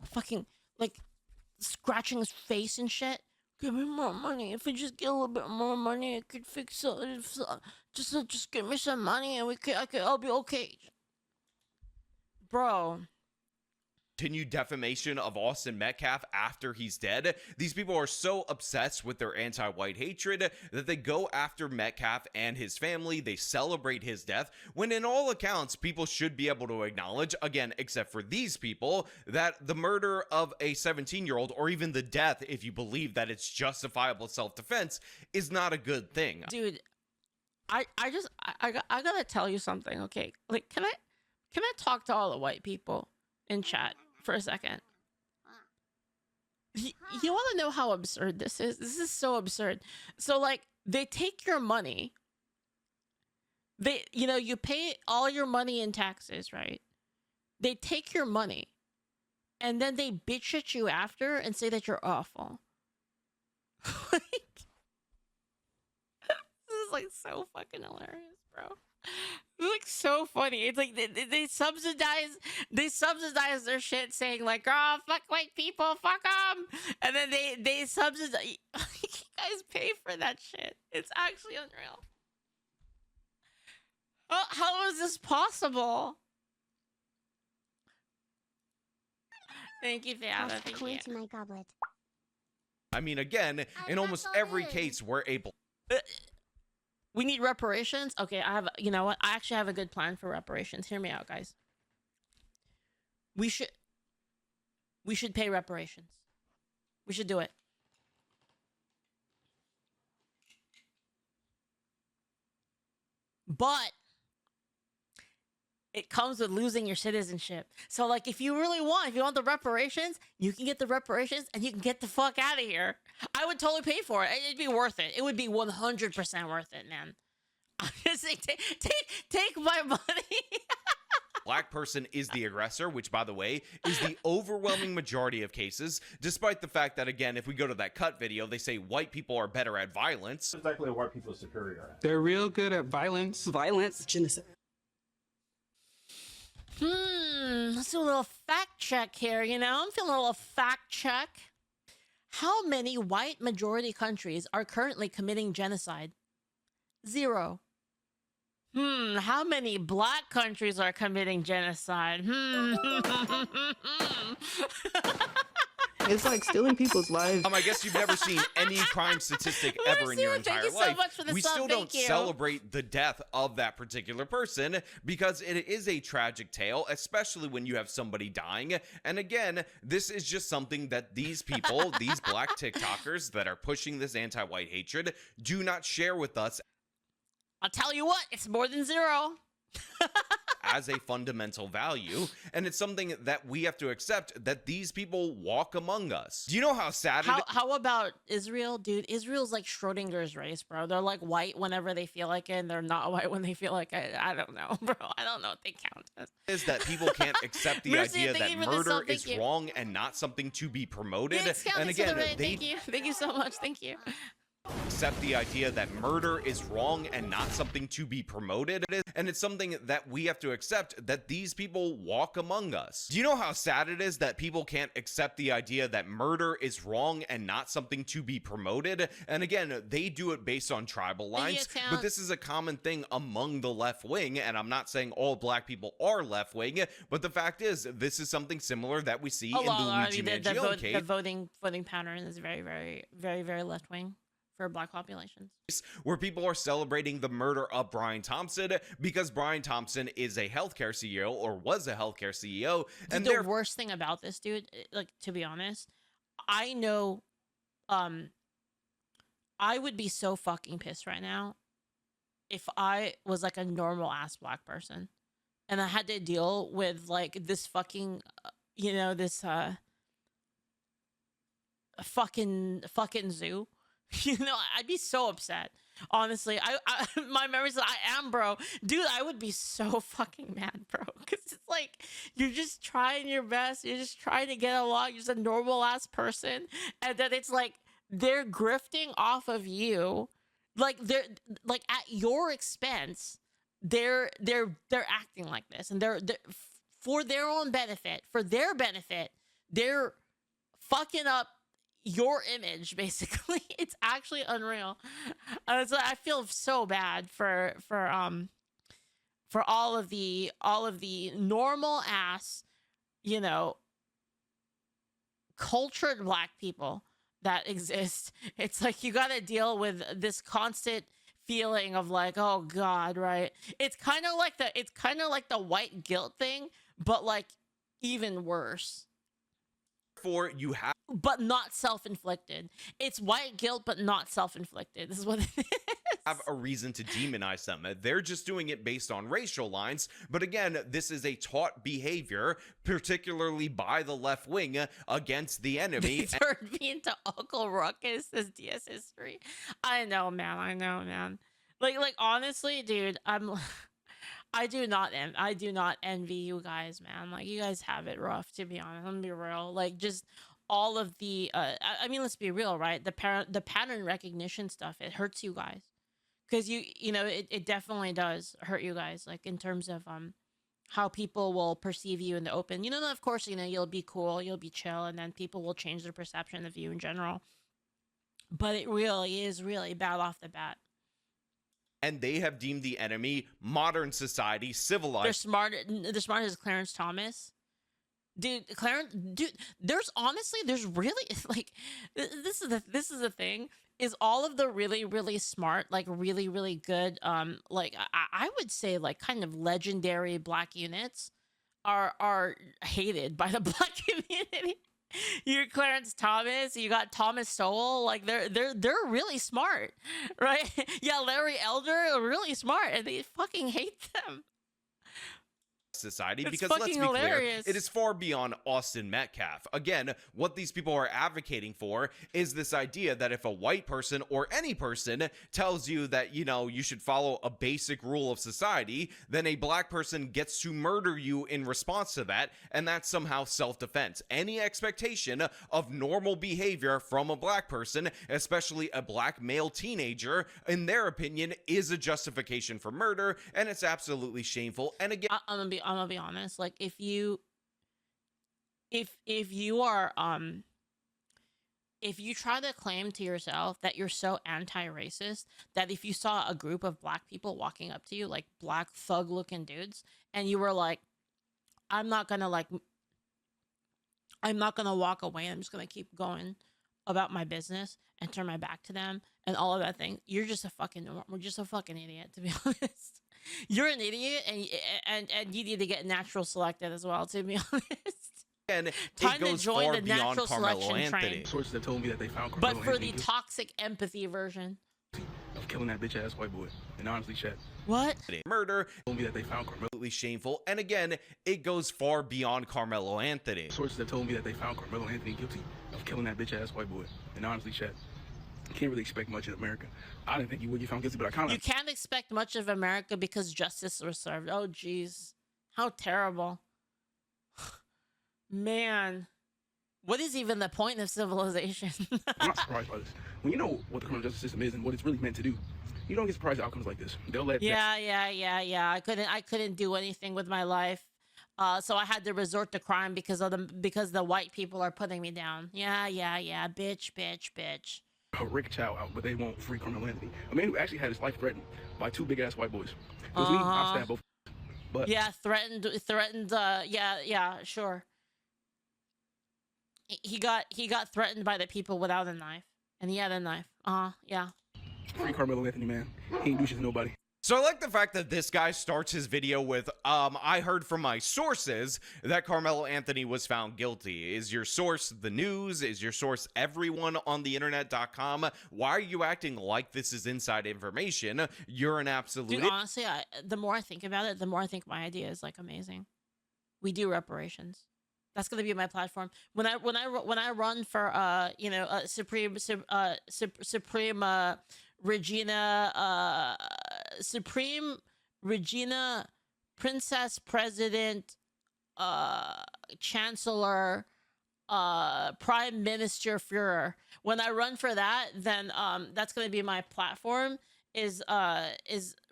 Fucking, like, scratching his face and shit. Give me more money. If we just get a little bit more money, I could fix it. Just give me some money and I'll be okay. Bro. Continued defamation of Austin Metcalf after he's dead. These people are so obsessed with their anti-white hatred that they go after Metcalf and his family. They celebrate his death, when in all accounts, people should be able to acknowledge, again, except for these people, that the murder of a 17-year-old, or even the death, if you believe that it's justifiable self-defense, is not a good thing. Dude, I gotta tell you something, okay? Like, can I talk to all the white people in chat for a second? You want to know how absurd this is? This is so absurd. So, like, they take your money. You pay all your money in taxes, right? They take your money, and then they bitch at you after and say that you're awful. Like, this is like so fucking hilarious, bro. It's like so funny. It's like they subsidize their shit, saying like, "Oh, fuck white people, fuck them," and then they subsidize. You guys pay for that shit. It's actually unreal. How is this possible? Thank you, Fiona. Toss the Thank coin you. to my goblet. I mean, again, in almost every case, we're able. We need reparations. Okay, you know what? I actually have a good plan for reparations. Hear me out, guys. We should pay reparations. We should do it. But it comes with losing your citizenship. So, like, if you want the reparations, you can get the reparations and you can get the fuck out of here. I would totally pay for it. It'd be worth it. It would be 100% worth it, man. I'm just saying, take my money. Black person is the aggressor, which, by the way, is the overwhelming majority of cases, despite the fact that, again, if we go to that cut video, they say white people are better at violence. Exactly, white people are superior at. They're real good at violence. Violence. Genocide. Let's do a little fact check here, you know? I'm feeling a little fact check. How many white majority countries are currently committing genocide? 0. How many black countries are committing genocide? It's like stealing people's lives. I guess you've never seen any crime statistic ever in your entire life. We still don't celebrate the death of that particular person because it is a tragic tale, especially when you have somebody dying. And again, this is just something that these people, these black TikTokers that are pushing this anti-white hatred, do not share with us. I'll tell you what, it's more than 0. As a fundamental value, and it's something that we have to accept, that these people walk among us. Do you know how sad it is? How about Israel? Dude, Israel's like Schrodinger's race, bro. They're like white whenever they feel like it, and they're not white when they feel like it. I don't know, bro. I don't know what they count as. Is that people can't accept the idea that murder is wrong and not something to be promoted. And again, thank you so much. Thank you. Accept the idea that murder is wrong and not something to be promoted, and it's something that we have to accept, that these people walk among us. Do you know how sad it is that people can't accept the idea that murder is wrong and not something to be promoted? And again, they do it based on tribal lines, but this is a common thing among the left wing, and I'm not saying all black people are left wing, but the fact is, this is something similar that we see in the Luigi Mangione case. The voting pattern is very, very, very, very left wing for black populations, where people are celebrating the murder of Brian Thompson because Brian Thompson is a healthcare CEO, or was a healthcare CEO. And the worst thing about this, dude, like, to be honest, I know, I would be so fucking pissed right now if I was like a normal ass black person and I had to deal with like this fucking, you know, this fucking zoo. You know, I'd be so upset. Honestly, my memory said I am, bro. Dude, I would be so fucking mad, bro. Because it's like, you're just trying your best. You're just trying to get along. You're just a normal ass person. And then it's like, they're grifting off of you. Like, they're like at your expense. They're acting like this. And they're for their own benefit, for their benefit, they're fucking up your image, basically. It's actually unreal. So I feel so bad for all of the normal ass, you know, cultured black people that exist. It's like you got to deal with this constant feeling of like, oh God, right? It's kind of like the white guilt thing, but like even worse. For you have, but not self-inflicted. It's white guilt, but not self-inflicted. This is what it is. Have a reason to demonize them. They're just doing it based on racial lines. But again, this is a taught behavior, particularly by the left wing against the enemy. They turned me into Uncle Ruckus, this DS history. I know, man. Like honestly, dude, I do not envy you guys, man. Like, you guys have it rough, to be honest. I'm gonna be real. Like, just all of the I mean, let's be real, right? The pattern recognition stuff, it hurts you guys, because you know it definitely does hurt you guys, like in terms of how people will perceive you in the open. You know, of course, you know, you'll be cool, you'll be chill, and then people will change their perception of you in general. But it really is really bad off the bat. And they have deemed the enemy modern society, civilized. They're smart as Clarence Thomas. Dude, there's really like this is the thing, is all of the really smart, like really good like I would say like kind of legendary black units are hated by the black community. You're Clarence Thomas, you got Thomas Sowell, like they're really smart, right? Yeah, Larry Elder, really smart, and they fucking hate them. Society, it's because let's be hilarious. clear, it is far beyond Austin Metcalf. Again, what these people are advocating for is this idea that if a white person or any person tells you that, you know, you should follow a basic rule of society, then a black person gets to murder you in response to that, and that's somehow self-defense. Any expectation of normal behavior from a black person, especially a black male teenager, in their opinion, is a justification for murder, and it's absolutely shameful. And again, I'm gonna be honest, like if you are if you try to claim to yourself that you're so anti-racist that if you saw a group of black people walking up to you, like black thug looking dudes, and you were like, I'm not gonna walk away, I'm just gonna keep going about my business and turn my back to them and all of that thing, we're just a fucking idiot, to be honest. You're an idiot, and you need to get natural selected as well, to be honest. And time it goes to join far the beyond natural Carmelo selection Anthony. train. Sources have told me that they found Carmelo But for Anthony the toxic empathy version of killing that bitch ass white boy. And honestly, chat. What? Murder Told me that they found Carmelo. Absolutely shameful. And again, it goes far beyond Carmelo Anthony. Sources have told me that they found Carmelo Anthony guilty of killing that bitch ass white boy. And honestly, chat. You can't really expect much in America. I didn't think you would get found guilty, but I kind of. You can't expect much of America because justice was served. Oh, jeez. How terrible. Man. What is even the point of civilization? I'm not surprised by this. When you know what the criminal justice system is and what it's really meant to do, you don't get surprised at outcomes like this. They'll let. Yeah. I couldn't do anything with my life. So I had to resort to crime because the white people are putting me down. Yeah. Bitch. Rick Chow out, but they won't free Carmelo Anthony. A man who actually had his life threatened by two big ass white boys. It was me, I stabbed both. But yeah, threatened. Yeah, sure. He got threatened by the people without a knife, and he had a knife. Yeah. Free Carmelo Anthony, man. He ain't do shit to nobody. So I like the fact that this guy starts his video with, I heard from my sources that Carmelo Anthony was found guilty. Is your source the news? Is your source everyone on the internet.com? Why are you acting like this is inside information? You're an absolute... Dude, honestly, the more I think about it, the more I think my idea is like amazing. We do reparations. That's gonna be my platform when I run for Supreme Regina Princess President Chancellor Prime Minister Führer. When I run for that, then that's gonna be my platform. Is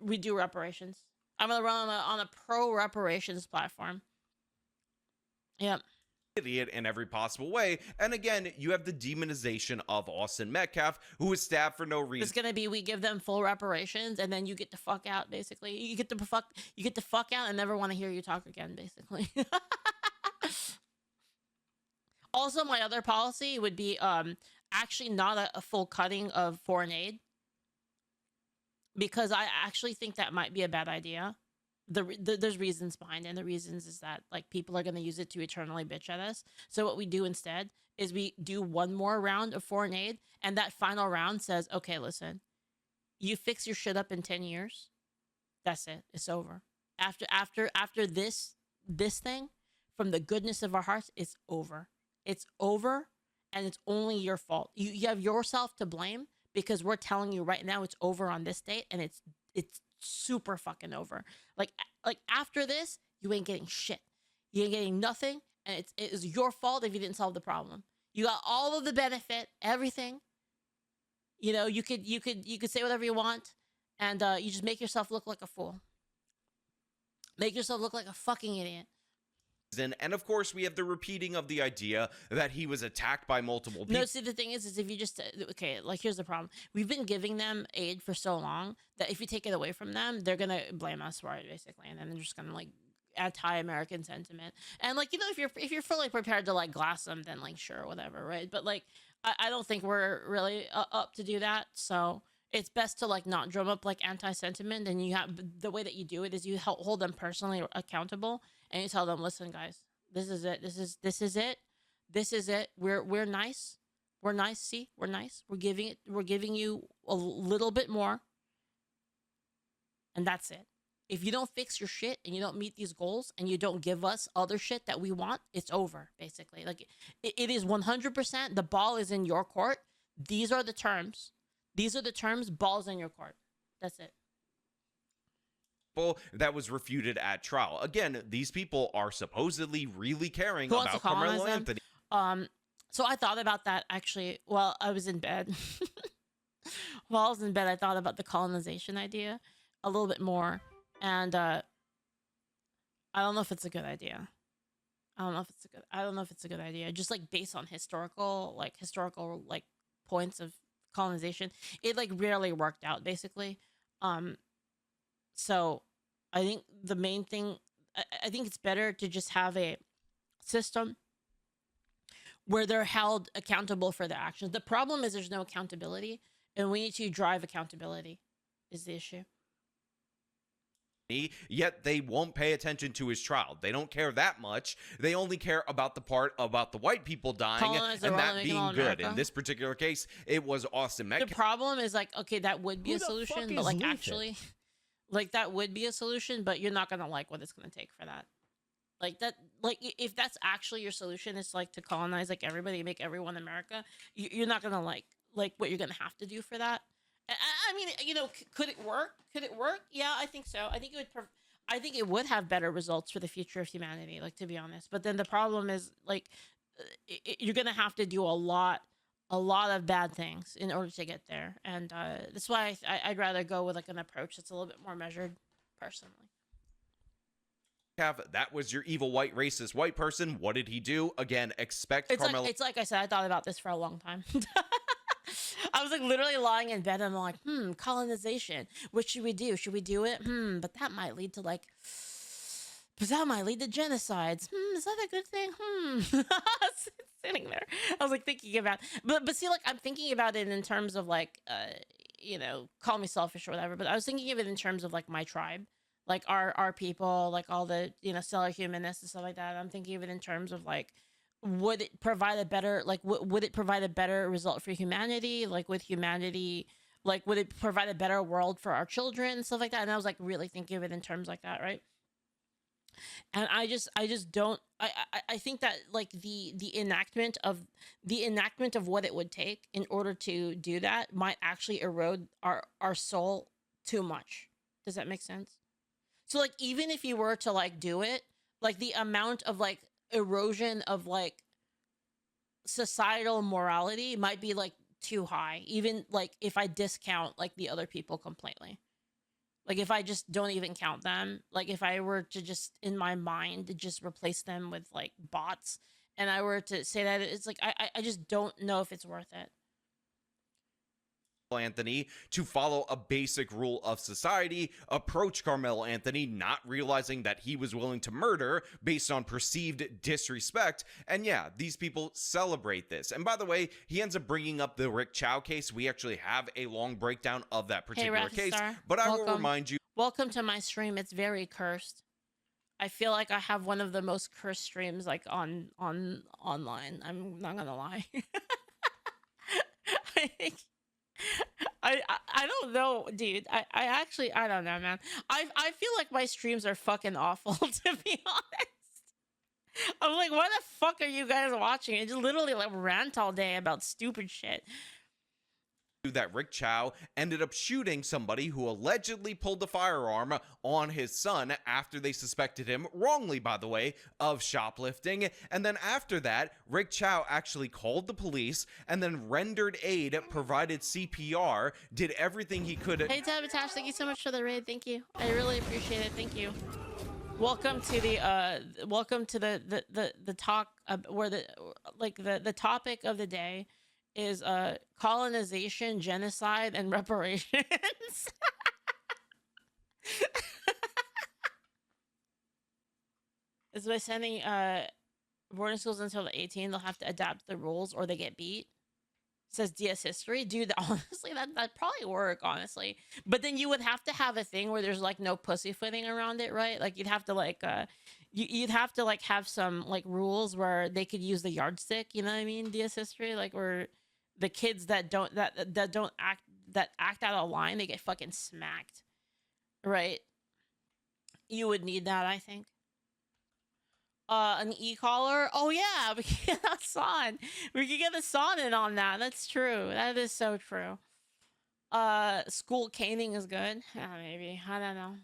we do reparations. I'm gonna run on a pro reparations platform. Yep. Idiot in every possible way. And again, you have the demonization of Austin Metcalf, who was stabbed for no reason. It's gonna be we give them full reparations, and then you get the fuck out. Basically, you get the fuck out, and never want to hear you talk again. Basically. Also, my other policy would be actually not a full cutting of foreign aid, because I actually think that might be a bad idea. There's reasons behind it, and the reasons is that like people are going to use it to eternally bitch at us. So what we do instead is we do one more round of foreign aid, and that final round says, okay, listen, you fix your shit up in 10 years, that's it, it's over. After this thing, from the goodness of our hearts, it's over, and it's only your fault. You have yourself to blame, because we're telling you right now it's over on this date, and it's super fucking over. Like after this, you ain't getting shit. You ain't getting nothing, and it is your fault if you didn't solve the problem. You got all of the benefit, everything. You know, you could say whatever you want, and you just make yourself look like a fool. Make yourself look like a fucking idiot. And of course, we have the repeating of the idea that he was attacked by multiple people. No, see, the thing is if you just, okay, like, here's the problem. We've been giving them aid for so long that if you take it away from them, they're going to blame us for it, basically. And then they're just going to, like, anti-American sentiment. And, like, you know, if you're fully prepared to, like, glass them, then, like, sure, whatever, right? But, like, I don't think we're really up to do that. So it's best to, like, not drum up, like, anti-sentiment. And you have, the way that you do it is you hold them personally accountable. And you tell them, listen, guys, this is it. This is it. This is it. We're nice. We're nice. See, we're nice. We're giving you a little bit more. And that's it. If you don't fix your shit and you don't meet these goals and you don't give us other shit that we want, it's over, basically. Like, it is 100%. The ball is in your court. These are the terms. These are the terms. Ball's in your court. That's it. That was refuted at trial. Again, these people are supposedly really caring about Carmelo Anthony. So I thought about that, actually, while I was in bed. While I was in bed, I thought about the colonization idea a little bit more. And I don't know if it's a good idea. I don't know if it's a good idea. Just, like, based on historical points of colonization, it, like, rarely worked out, basically. So I think the main thing, I think it's better to just have a system where they're held accountable for their actions. The problem is there's no accountability, and we need to drive accountability is the issue. Yet they won't pay attention to his trial. They don't care that much. They only care about the part about the white people dying and that being good. In this particular case, it was Austin Metcalf. The problem is, like, okay, that would be a solution, but, like, actually... Like, that would be a solution, but you're not going to like what it's going to take for that. Like, that, like, if that's actually your solution, it's, like, to colonize, like, everybody, make everyone America, you're not going to like what you're going to have to do for that. I mean, you know, could it work? Could it work? Yeah, I think so. I think it would have better results for the future of humanity, like, to be honest. But then the problem is, like, you're going to have to do a lot of bad things in order to get there, and that's why I'd rather go with, like, an approach that's a little bit more measured, personally. That was your evil white racist white person. What did he do? Again, expect Carmelo. It's like I said, I thought about this for a long time. I was, like, literally lying in bed and I'm like, colonization. What should we do? Should we do it? But that might lead to, like, genocides. Is that a good thing? Sitting there, I was, like, thinking about, but see, like, I'm thinking about it in terms of, like, you know, call me selfish or whatever, but I was thinking of it in terms of, like, my tribe, like, our people, like, all the, you know, stellar humanists and stuff like that. I'm thinking of it in terms of, like, would it provide a better, like, would it provide a better result for humanity? Like, with humanity, like, would it provide a better world for our children and stuff like that? And I was, like, really thinking of it in terms like that, right? And I just don't, I think that, like, the enactment of what it would take in order to do that might actually erode our soul too much. Does that make sense? So, like, even if you were to, like, do it, like, the amount of, like, erosion of, like, societal morality might be, like, too high, even, like, if I discount, like, the other people completely. Like, if I just don't even count them, like, if I were to just, in my mind, just replace them with, like, bots, and I were to say that, it's like, I just don't know if it's worth it. Anthony to follow a basic rule of society, approach Carmelo Anthony, not realizing that he was willing to murder based on perceived disrespect. And yeah, these people celebrate this. And by the way, he ends up bringing up the Rick Chow case. We actually have a long breakdown of that particular case, but I will remind you. Welcome to my stream. It's very cursed. I feel like I have one of the most cursed streams, like, on online. I'm not gonna lie. I don't know, dude. I don't know, man. I feel like my streams are fucking awful, to be honest. I'm like, why the fuck are you guys watching? I just literally, like, rant all day about stupid shit. that Rick Chow ended up shooting somebody who allegedly pulled the firearm on his son after they suspected him, wrongly by the way, of shoplifting. And then after that, Rick Chow actually called the police and then rendered aid, provided CPR, did everything he could. Hey Tabatash, thank you so much for the raid. Thank you. I really appreciate it. Thank you. Welcome to the talk where the topic of the day is colonization, genocide, and reparations. Is by sending boarding schools until the 18, they'll have to adapt the rules or they get beat. It says DS history. Dude, honestly, that'd probably work, honestly. But then you would have to have a thing where there's like no pussyfooting around it, right? Like you'd have to like you'd have to like have some like rules where they could use the yardstick, you know what I mean? DS history, like where the kids that act out of line, they get fucking smacked, right? You would need that, I think. An e-collar. Oh yeah, we can get a son. We can get a son in on that. That's true. That is so true. School caning is good. Yeah, maybe. I don't know.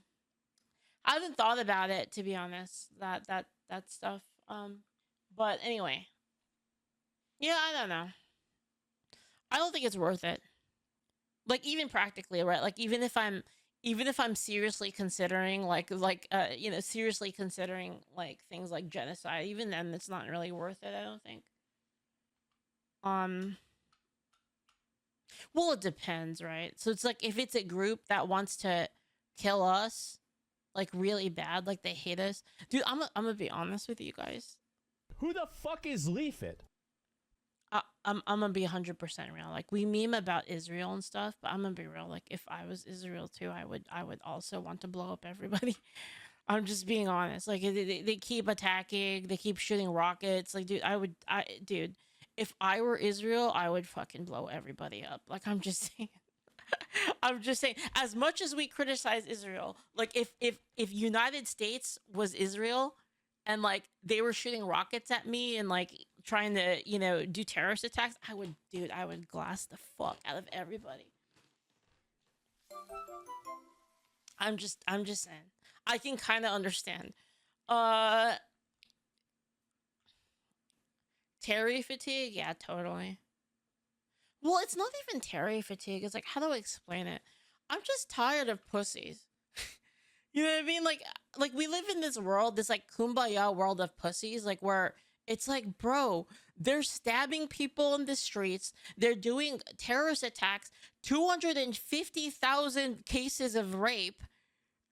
I haven't thought about it, to be honest. That stuff. But anyway. Yeah, I don't know. I don't think it's worth it. Like even practically, right? Like even if I'm seriously considering seriously considering like things like genocide, even then it's not really worth it, I don't think. Well, it depends, right? So it's like if it's a group that wants to kill us like really bad, like they hate us. Dude, I'm gonna be honest with you guys. Who the fuck is Leaflit? I'm gonna be 100% real. Like we meme about Israel and stuff, but I'm gonna be real. Like if I was Israel too, I would also want to blow up everybody. I'm just being honest. Like they keep attacking, they keep shooting rockets. Like dude, if I were Israel, I would fucking blow everybody up. Like I'm just saying. I'm just saying. As much as we criticize Israel, like if United States was Israel, and like they were shooting rockets at me and like trying to do terrorist attacks, I would glass the fuck out of everybody. I'm just saying. I can kind of understand. Terry fatigue, yeah, totally. Well, it's not even Terry fatigue. It's like, how do I explain it? I'm just tired of pussies. You know what I mean? Like we live in this world, this like kumbaya world of pussies, like where it's like, bro, they're stabbing people in the streets. They're doing terrorist attacks, 250,000 cases of rape.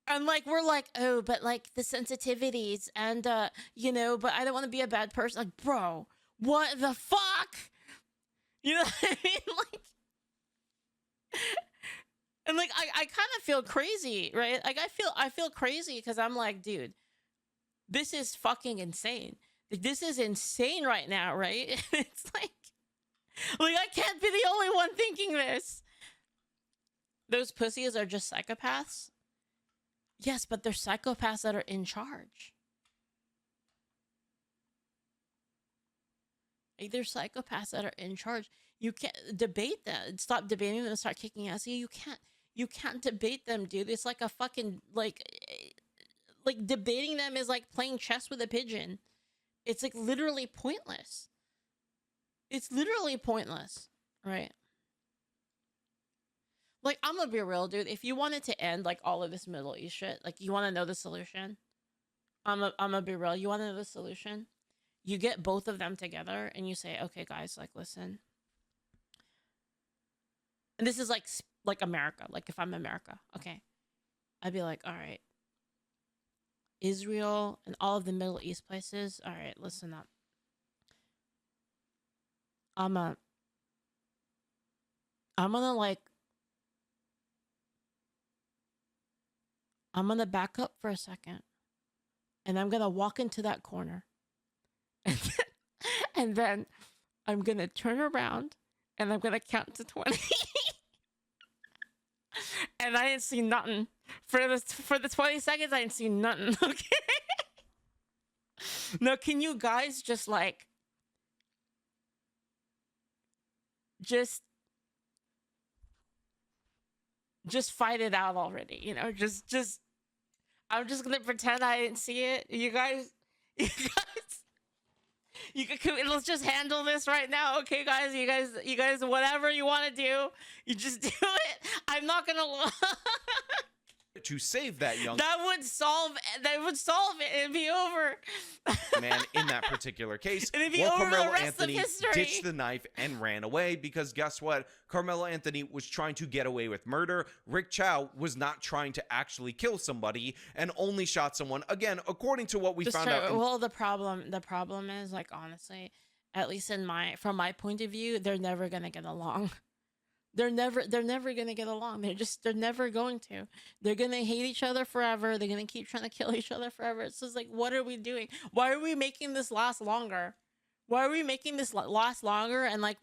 And like, we're like, oh, but like the sensitivities and, but I don't want to be a bad person. Like, bro, what the fuck? You know what I mean? Like, and like, I kind of feel crazy, right? Like I feel crazy because I'm like, dude, this is fucking insane. This is insane right now, right? It's like I can't be the only one thinking this. Those pussies are just psychopaths. Yes, but they're psychopaths that are in charge. Like, they're psychopaths that are in charge. You can't debate them. Stop debating them and start kicking ass. You can't debate them, dude. It's like a fucking like debating them is like playing chess with a pigeon. It's like literally pointless. It's literally pointless, right? Like, I'm gonna be real, dude. If you wanted to end like all of this Middle East shit, like you want to know the solution, I'm gonna be real. You want to know the solution? You get both of them together and you say, okay, guys, like, listen. And this is like America. Like, if I'm America, okay, I'd be like, all right, Israel and all of the Middle East places, all right, listen up. I'm gonna back up for a second, and I'm gonna walk into that corner, and then I'm gonna turn around, and I'm gonna count to 20, and I didn't see nothing for the 20 seconds. I didn't see nothing. Okay. Now, can you guys just just fight it out already. You know, just I'm just gonna pretend I didn't see it. You guys, let's just handle this right now, okay, guys? You guys, whatever you want to do, you just do it. I'm not gonna. To save that young that would solve it. It'd be over. man in that particular case. It'd be well, over Carmelo the rest Anthony of history. ditched the knife and ran away because guess what? Carmelo Anthony was trying to get away with murder. Rick Chow was not trying to actually kill somebody and only shot someone. Again, according to what we found out. Well, the problem is, like, honestly, at least from my point of view, they're never gonna get along. They're never gonna get along. They're never going to. They're gonna hate each other forever. They're gonna keep trying to kill each other forever. It's just like, what are we doing? Why are we making this last longer? Why are we making this last longer and like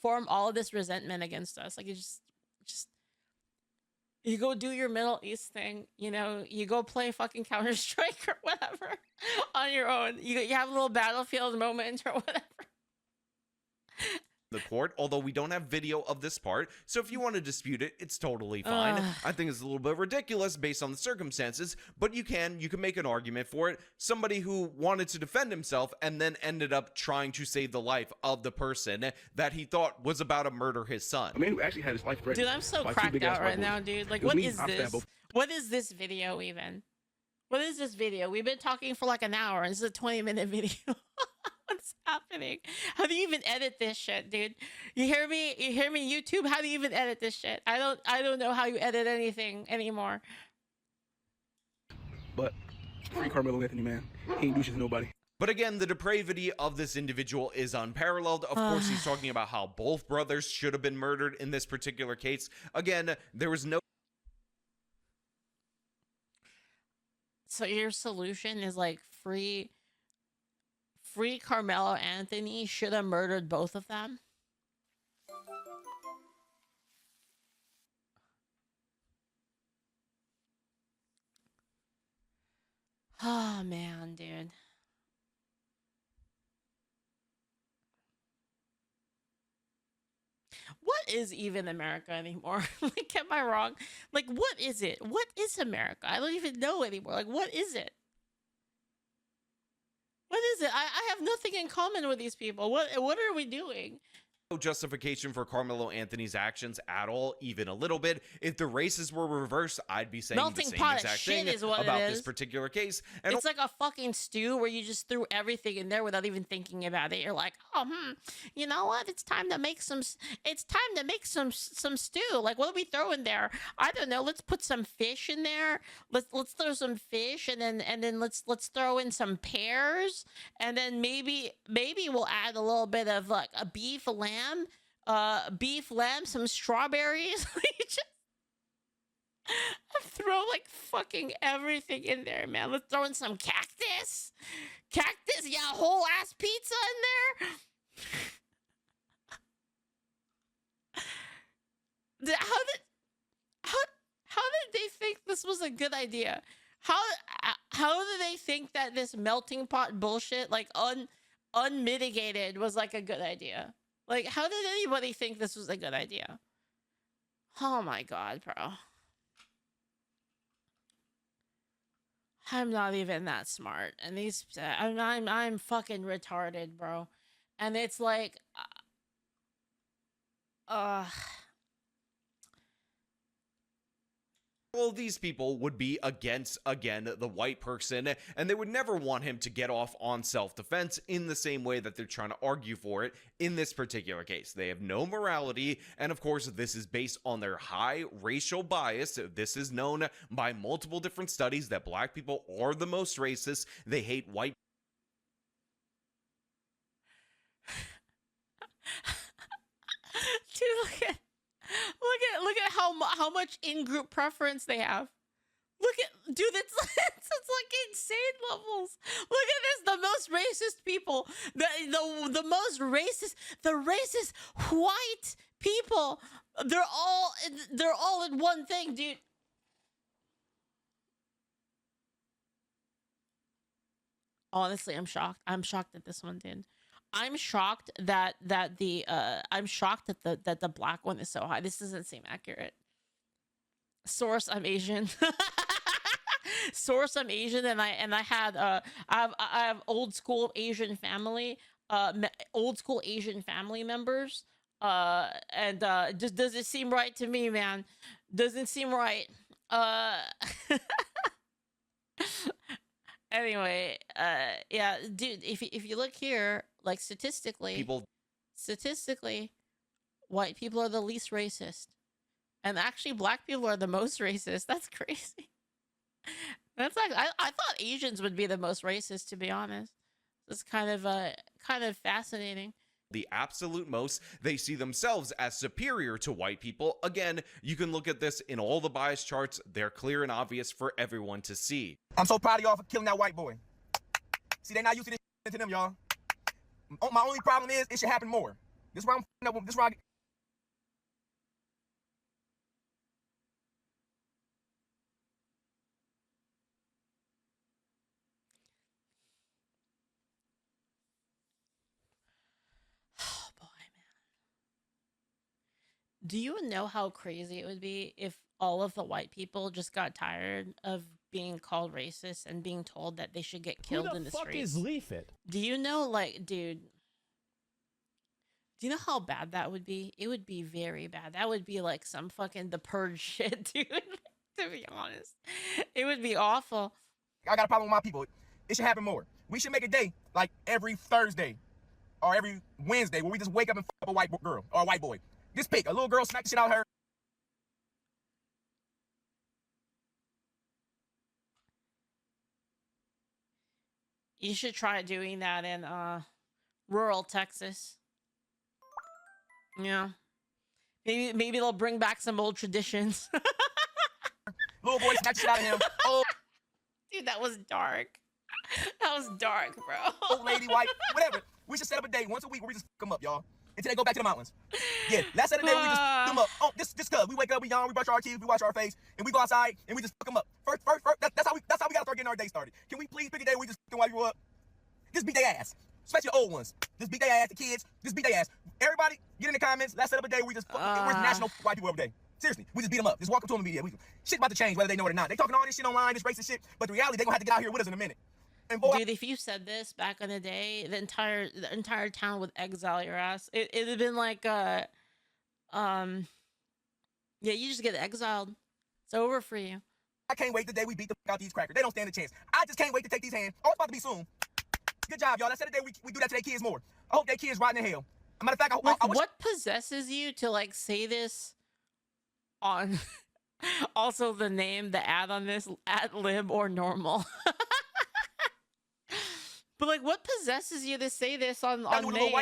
form all of this resentment against us? Like, you just you go do your Middle East thing, you know, you go play fucking Counter-Strike or whatever on your own. You have a little battlefield moment or whatever. The court, although we don't have video of this part, so if you want to dispute it, it's totally fine. I think it's a little bit ridiculous based on the circumstances, but you can make an argument for it. Somebody who wanted to defend himself and then ended up trying to save the life of the person that he thought was about to murder his son. A man who actually had his life threatened. Dude, I'm so cracked out right now, dude. Like, what is this? What is this video even? What is this video? We've been talking for like an hour, and this is a 20-minute video. What's happening? How do you even edit this shit, dude? You hear me? You hear me, YouTube? How do you even edit this shit? I don't know how you edit anything anymore. But free Carmelo Anthony, man. He ain't douches nobody. But again, the depravity of this individual is unparalleled. Of course, he's talking about how both brothers should have been murdered in this particular case. Again, there was no. So your solution is like free Carmelo Anthony should have murdered both of them? Oh, man, dude. What is even America anymore? Like, am I wrong? Like, what is it? What is America? I don't even know anymore. Like, what is it? What is it? I have nothing in common with these people. What are we doing? No justification for Carmelo Anthony's actions at all, even a little bit. If the races were reversed, I'd be saying Melting the same pot of exact shit thing is what about it this is. particular case. And It's like a fucking stew where you just threw everything in there without even thinking about it. You're like, oh, you know what? It's time to make some stew. Like, what do we throw in there? I don't know. Let's put some fish in there. Let's throw some fish, and then let's throw in some pears, and then maybe we'll add a little bit of like a beef lamb, some strawberries. Just throw like fucking everything in there, man. Let's throw in some cactus, yeah, whole ass pizza in there. How did they think this was a good idea? How did they think that this melting pot bullshit, like unmitigated, was like a good idea? Like, how did anybody think this was a good idea? Oh my god, bro. I'm not even that smart, and I'm fucking retarded, bro. And it's like, all these people would be against, again, the white person, and they would never want him to get off on self-defense in the same way that they're trying to argue for it in this particular case. They have no morality, and of course, this is based on their high racial bias. This is known by multiple different studies that black people are the most racist. They hate white. Dude, look at how much in-group preference they have. Look at, dude, it's like insane levels. Look at this, the most racist people, the most racist, the racist white people. They're all in one thing, dude. Honestly, I'm shocked. I'm shocked at this one, dude. I'm shocked that the black one is so high. This doesn't seem accurate. Source, I'm Asian. Source, I'm Asian, and I had I have old school Asian family, old school Asian family members, and just doesn't seem right to me, man. Doesn't seem right. Uh, anyway, yeah, dude, if you look here, like statistically, white people are the least racist, and actually black people are the most racist. That's crazy. That's like I thought Asians would be the most racist, to be honest. It's kind of fascinating. The absolute most, they see themselves as superior to white people. Again, you can look at this in all the bias charts. They're clear and obvious for everyone to see. I'm so proud of y'all for killing that white boy. See, they're not used to this to them, y'all. My only problem is it should happen more. This is where I'm up. This is where I... Oh boy, man. Do you know how crazy it would be if all of the white people just got tired of being called racist and being told that they should get killed in the streets? Who the fuck is Leaflit? Do you know, like, dude, do you know how bad that would be? It would be very bad. That would be like some fucking The Purge shit, dude. To be honest, it would be awful. I got a problem with my people. It should happen more. We should make a day like every Thursday or every Wednesday where we just wake up and fuck up a white girl or a white boy. Just pick a little girl, smack the shit out of her. You should try doing that in rural Texas. Yeah. Maybe they'll bring back some old traditions. Little boy, smack the shit out of him. Oh, dude, that was dark. That was dark, bro. Old lady, white, whatever. We should set up a day once a week where we just fuck them up, y'all. Until they go back to the mountains. Yeah, last Saturday we just fuck them up. Oh, this cuz we wake up, we yawn, we brush our teeth, we wash our face, and we go outside and we just fuck them up. First, that's how we gotta start getting our day started. Can we please pick a day where we just fuck them while you up? Just beat their ass. Especially the old ones. Just beat their ass, the kids, just beat their ass. Everybody, get in the comments. Let's set up a day where we just fuck Where's National White People Every Day? Seriously, we just beat them up. Just walk up to them immediately. Shit about to change whether they know it or not. They talking all this shit online, this racist shit, but the reality, they gonna have to get out here with us in a minute. And boy, dude, if you said this back in the day, the entire town would exile your ass. It'd have been like yeah, you just get exiled. It's over for you. I can't wait the day we beat the fuck out these crackers. They don't stand a chance. I just can't wait to take these hands. Oh, it's about to be soon. Good job, y'all. Let's set a day we do that to their kids more. I hope their kids rotting in hell. As a matter of fact, I wish... What possesses you to like say this on also the name, the ad on this, ad lib or normal? But like, what possesses you to say this on main?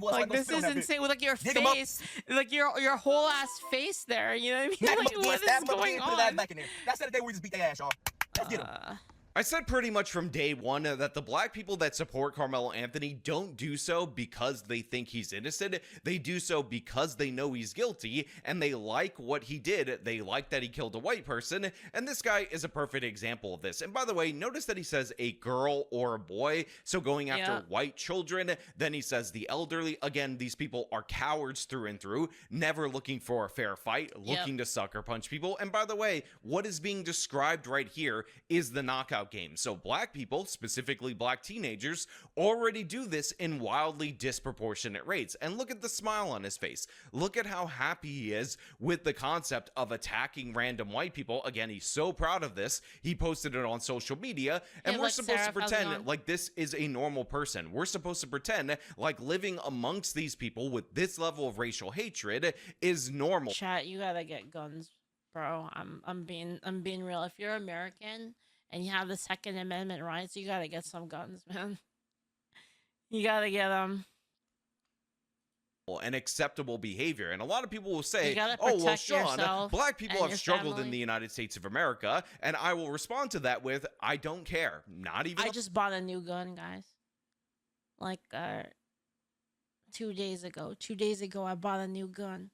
Like, this is insane. With like your face, like your whole ass face there. You know what I mean? Like, what is going on? Back in there. That's the day we just beat their ass, y'all. Let's get them. I said pretty much from day one that the black people that support Carmelo Anthony don't do so because they think he's innocent. They do so because they know he's guilty and they like what he did. They like that he killed a white person, and this guy is a perfect example of this. And by the way, notice that he says a girl or a boy, so going after white children. Then he says the elderly. Again, these people are cowards through and through, never looking for a fair fight, looking to sucker punch people. And by the way, what is being described right here is the knockout game. So black people, specifically black teenagers, already do this in wildly disproportionate rates. And look at the smile on his face. Look at how happy he is with the concept of attacking random white people. Again, he's so proud of this. He posted it on social media, and we're supposed to pretend like this is a normal person. We're supposed to pretend like living amongst these people with this level of racial hatred is normal. Chat, you gotta get guns, bro. I'm being real. If you're American and you have the Second Amendment rights, you gotta get some guns, man. You gotta get them. And acceptable behavior. And a lot of people will say, oh, well, Sean, black people have struggled in the United States of America. And I will respond to that with, I don't care. Not even. I just bought a new gun, guys. Like 2 days ago. 2 days ago, I bought a new gun.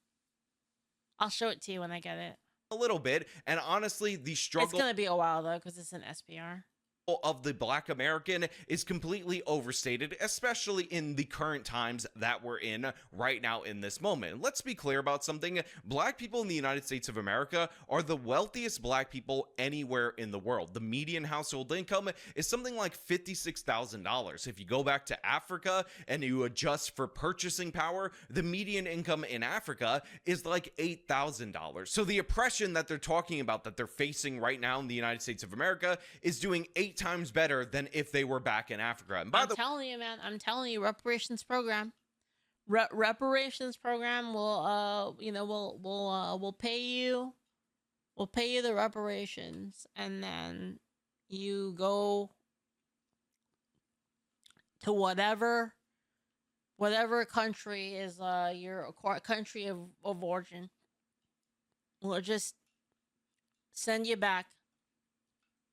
I'll show it to you when I get it. A little bit, and honestly, the struggle... It's gonna be a while though, because it's an SPR. of the Black American is completely overstated, especially in the current times that we're in right now in this moment. Let's be clear about something. Black people in the United States of America are the wealthiest black people anywhere in the world. The median household income is something like $56,000. If you go back to Africa and you adjust for purchasing power, the median income in Africa is like $8,000. So the oppression that they're talking about that they're facing right now in the United States of America is doing 8 times better than if they were back in Africa. And I'm telling you, man. I'm telling you, reparations program. Reparations program will, will pay you. We'll pay you the reparations, and then you go to whatever country is your country of origin. We'll just send you back.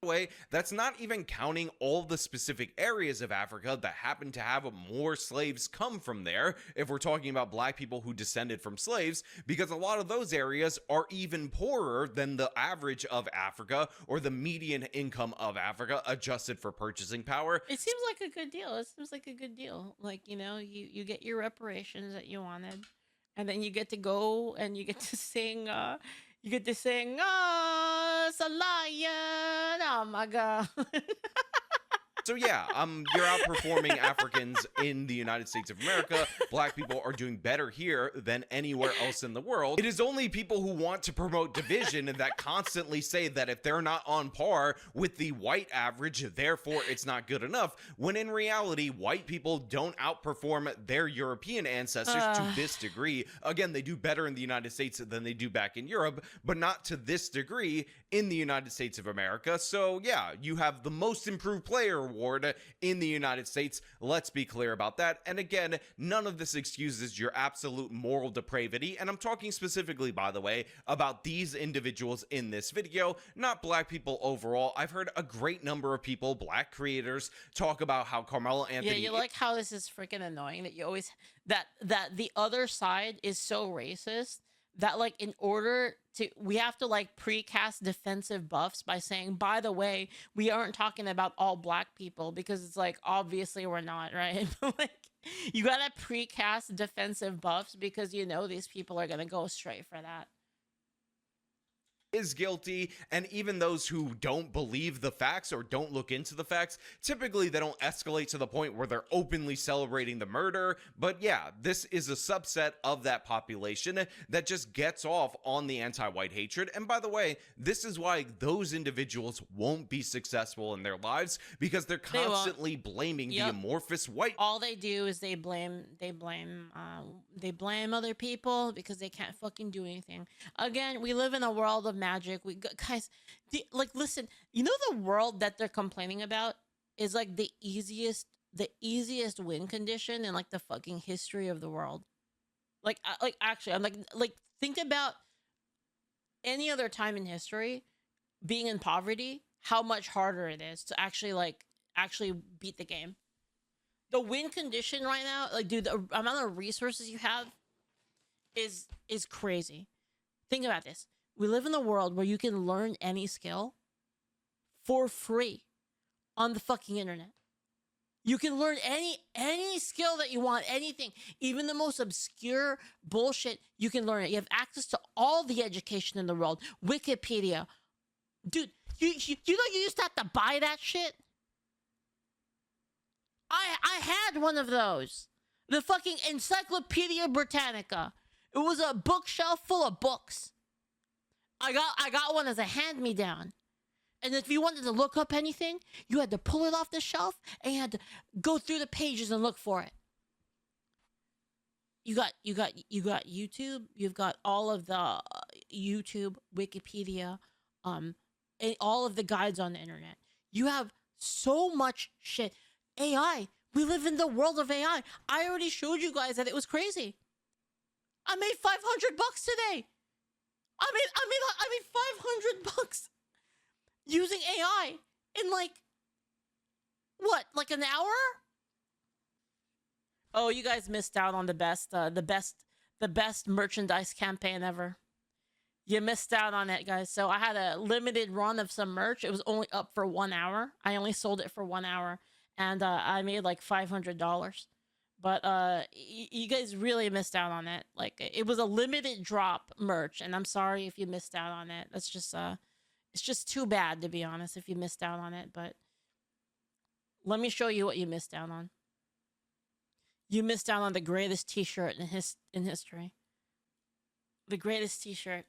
Way, that's not even counting all the specific areas of Africa that happen to have more slaves come from there, if we're talking about black people who descended from slaves, because a lot of those areas are even poorer than the average of Africa or the median income of Africa adjusted for purchasing power. It seems like a good deal. Like, you get your reparations that you wanted, and then you get to go and you get to sing oh, it's a lion. Oh my God. So yeah, you're outperforming Africans in the United States of America. Black people are doing better here than anywhere else in the world. It is only people who want to promote division and that constantly say that if they're not on par with the white average, therefore it's not good enough, when in reality, white people don't outperform their European ancestors to this degree. Again, they do better in the United States than they do back in Europe, but not to this degree in the United States of America. So yeah, you have the most improved player award in the United States. Let's be clear about that. And again, none of this excuses your absolute moral depravity. And I'm talking specifically, by the way, about these individuals in this video, not black people overall. I've heard a great number of people, black creators, talk about how Carmelo Anthony... Yeah, you like how this is freaking annoying that you always... That the other side is so racist that, like, in order to, we have to, like, precast defensive buffs by saying, by the way, we aren't talking about all black people, because it's like, obviously we're not, right? Like, you gotta precast defensive buffs because you know these people are gonna go straight for that. Is guilty, and even those who don't believe the facts or don't look into the facts, typically they don't escalate to the point where they're openly celebrating the murder. But yeah, this is a subset of that population that just gets off on the anti-white hatred. And by the way, this is why those individuals won't be successful in their lives, because they're constantly blaming the amorphous white. All they do is they blame other people because they can't fucking do anything. Again, we live in a world of magic. Guys, like, listen, you know, the world that they're complaining about is like the easiest win condition in like the fucking history of the world. Like actually, I'm like think about any other time in history being in poverty, how much harder it is to actually beat the game. The win condition right now, like, dude, the amount of resources you have is crazy. Think about this. We live in a world where you can learn any skill for free on the fucking internet. You can learn any skill that you want, anything, even the most obscure bullshit, you can learn it. You have access to all the education in the world. Wikipedia. Dude, you know you used to have to buy that shit? I had one of those. The fucking Encyclopedia Britannica. It was a bookshelf full of books. I got one as a hand-me-down. And if you wanted to look up anything, you had to pull it off the shelf and you had to go through the pages and look for it. You got YouTube, you've got all of the YouTube, Wikipedia, and all of the guides on the internet. You have so much shit. AI. We live in the world of AI. I already showed you guys that it was crazy. I made $500 today. I made $500 using AI in like an hour? Oh, you guys missed out on the best merchandise campaign ever. You missed out on it, guys. So I had a limited run of some merch. It was only up for 1 hour. I only sold it for 1 hour, and I made like $500. But you guys really missed out on it. Like, it was a limited drop merch, and I'm sorry if you missed out on it. That's just it's just too bad, to be honest, if you missed out on it. But let me show you what you missed out on. You missed out on the greatest t-shirt in history. The greatest t-shirt.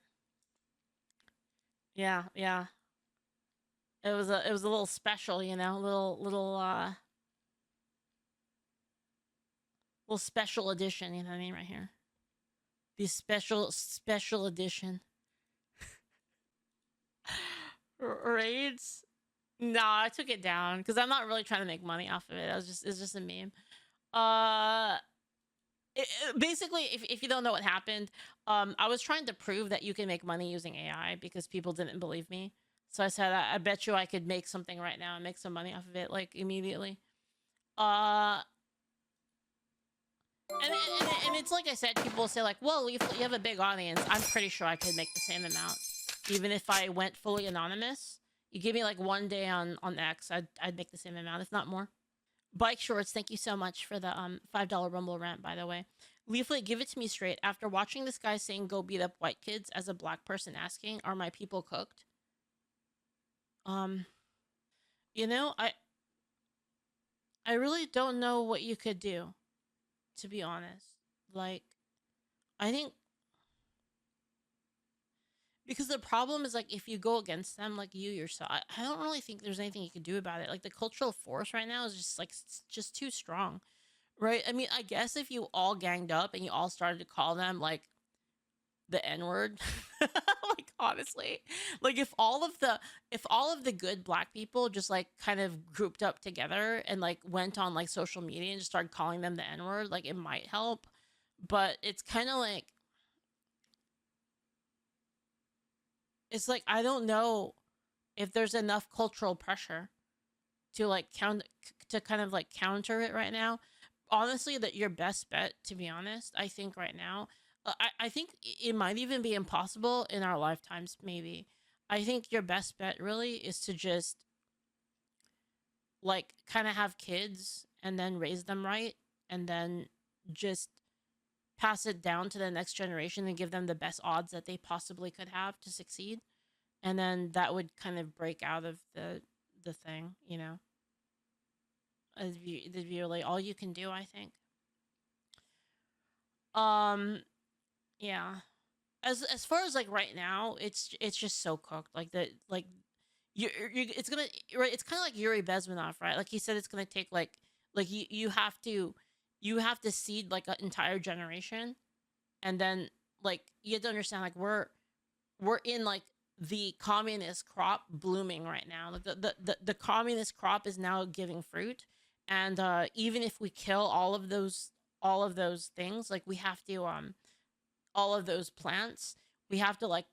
Yeah. It was a little special, you know, little special edition, you know what I mean, right here. The special edition. Raids? No, I took it down because I'm not really trying to make money off of it. It's just a meme. Basically, if you don't know what happened, I was trying to prove that you can make money using AI because people didn't believe me. So I said, I bet you I could make something right now and make some money off of it, like, immediately. And it's like I said, people will say, like, well, you have a big audience. I'm pretty sure I could make the same amount, even if I went fully anonymous. You give me like 1 day on X, I'd make the same amount, if not more. Bike Shorts, thank you so much for the $5 Rumble rant, by the way. Leaflit, give it to me straight. After watching this guy saying go beat up white kids, as a black person asking, are my people cooked? You know, I really don't know what you could do, to be honest. Like, I think, because the problem is, like, if you go against them, like you yourself, I don't really think there's anything you can do about it. Like, the cultural force right now is just, like, just too strong, right? I mean, I guess if you all ganged up and you all started to call them, like, the N-word, like, honestly, like, if all of the good black people just, like, kind of grouped up together and, like, went on, like, social media and just started calling them the N-word, like, it might help. But it's kind of like, it's like, I don't know if there's enough cultural pressure to, like, kind of, like, counter it right now. Honestly, that your best bet, to be honest, I think right now, I think it might even be impossible in our lifetimes, maybe. I think your best bet really is to just, like, kind of have kids and then raise them right, and then just pass it down to the next generation and give them the best odds that they possibly could have to succeed. And then that would kind of break out of the thing, you know? That'd be really all you can do, I think. Yeah. As far as, like, right now, it's just so cooked. Like, it's gonna, right, it's kind of like Yuri Bezmenov, right? Like, he said it's gonna take, like you have to seed, like, an entire generation, and then, like, you have to understand, like, we're in, like, the communist crop blooming right now. Like, the communist crop is now giving fruit, and even if we kill all of those things, like, we have to all of those plants, we have to, like,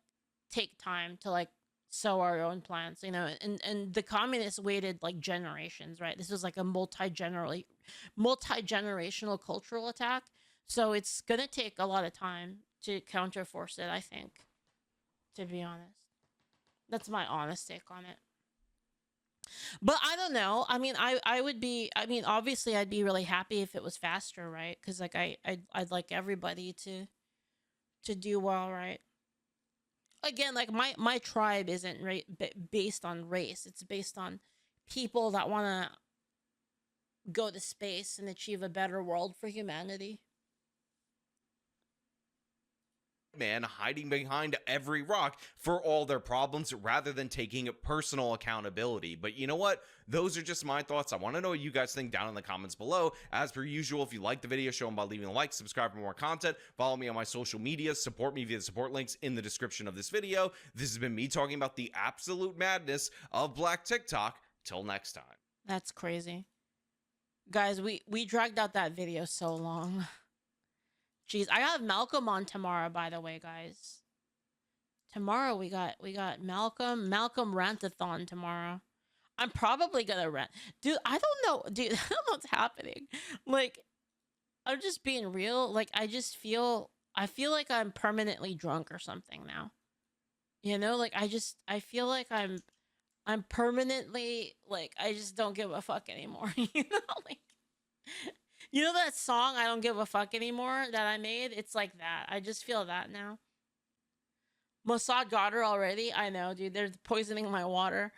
take time to, like, sow our own plants, you know. And the communists waited, like, generations, right? This was like a multi-generational cultural attack, so it's gonna take a lot of time to counterforce it, I think, to be honest. That's my honest take on it. But I don't know. I mean, I mean, obviously I'd be really happy if it was faster, right? Because, like, I'd like everybody to do well, right? Again, like, my tribe isn't based on race. It's based on people that want to go to space and achieve a better world for humanity. Man hiding behind every rock for all their problems rather than taking personal accountability. But you know what? Those are just my thoughts. I want to know what you guys think down in the comments below. As per usual, if you like the video, show them by leaving a like, subscribe for more content, follow me on my social media, support me via the support links in the description of this video. This has been me talking about the absolute madness of Black TikTok. Till next time. That's crazy. Guys, we dragged out that video so long. Jeez, I got Malcolm on tomorrow, by the way, guys. Tomorrow we got Malcolm Rantathon tomorrow. I'm probably gonna rant. Dude, I don't know. Dude, I don't know what's happening. Like, I'm just being real. Like, I feel like I'm permanently drunk or something now. You know, like I feel like I'm permanently like I just don't give a fuck anymore. You know, like you know that song I don't give a fuck anymore that I made? It's like that. I just feel that now. Mossad got her already. I know, dude. They're poisoning my water.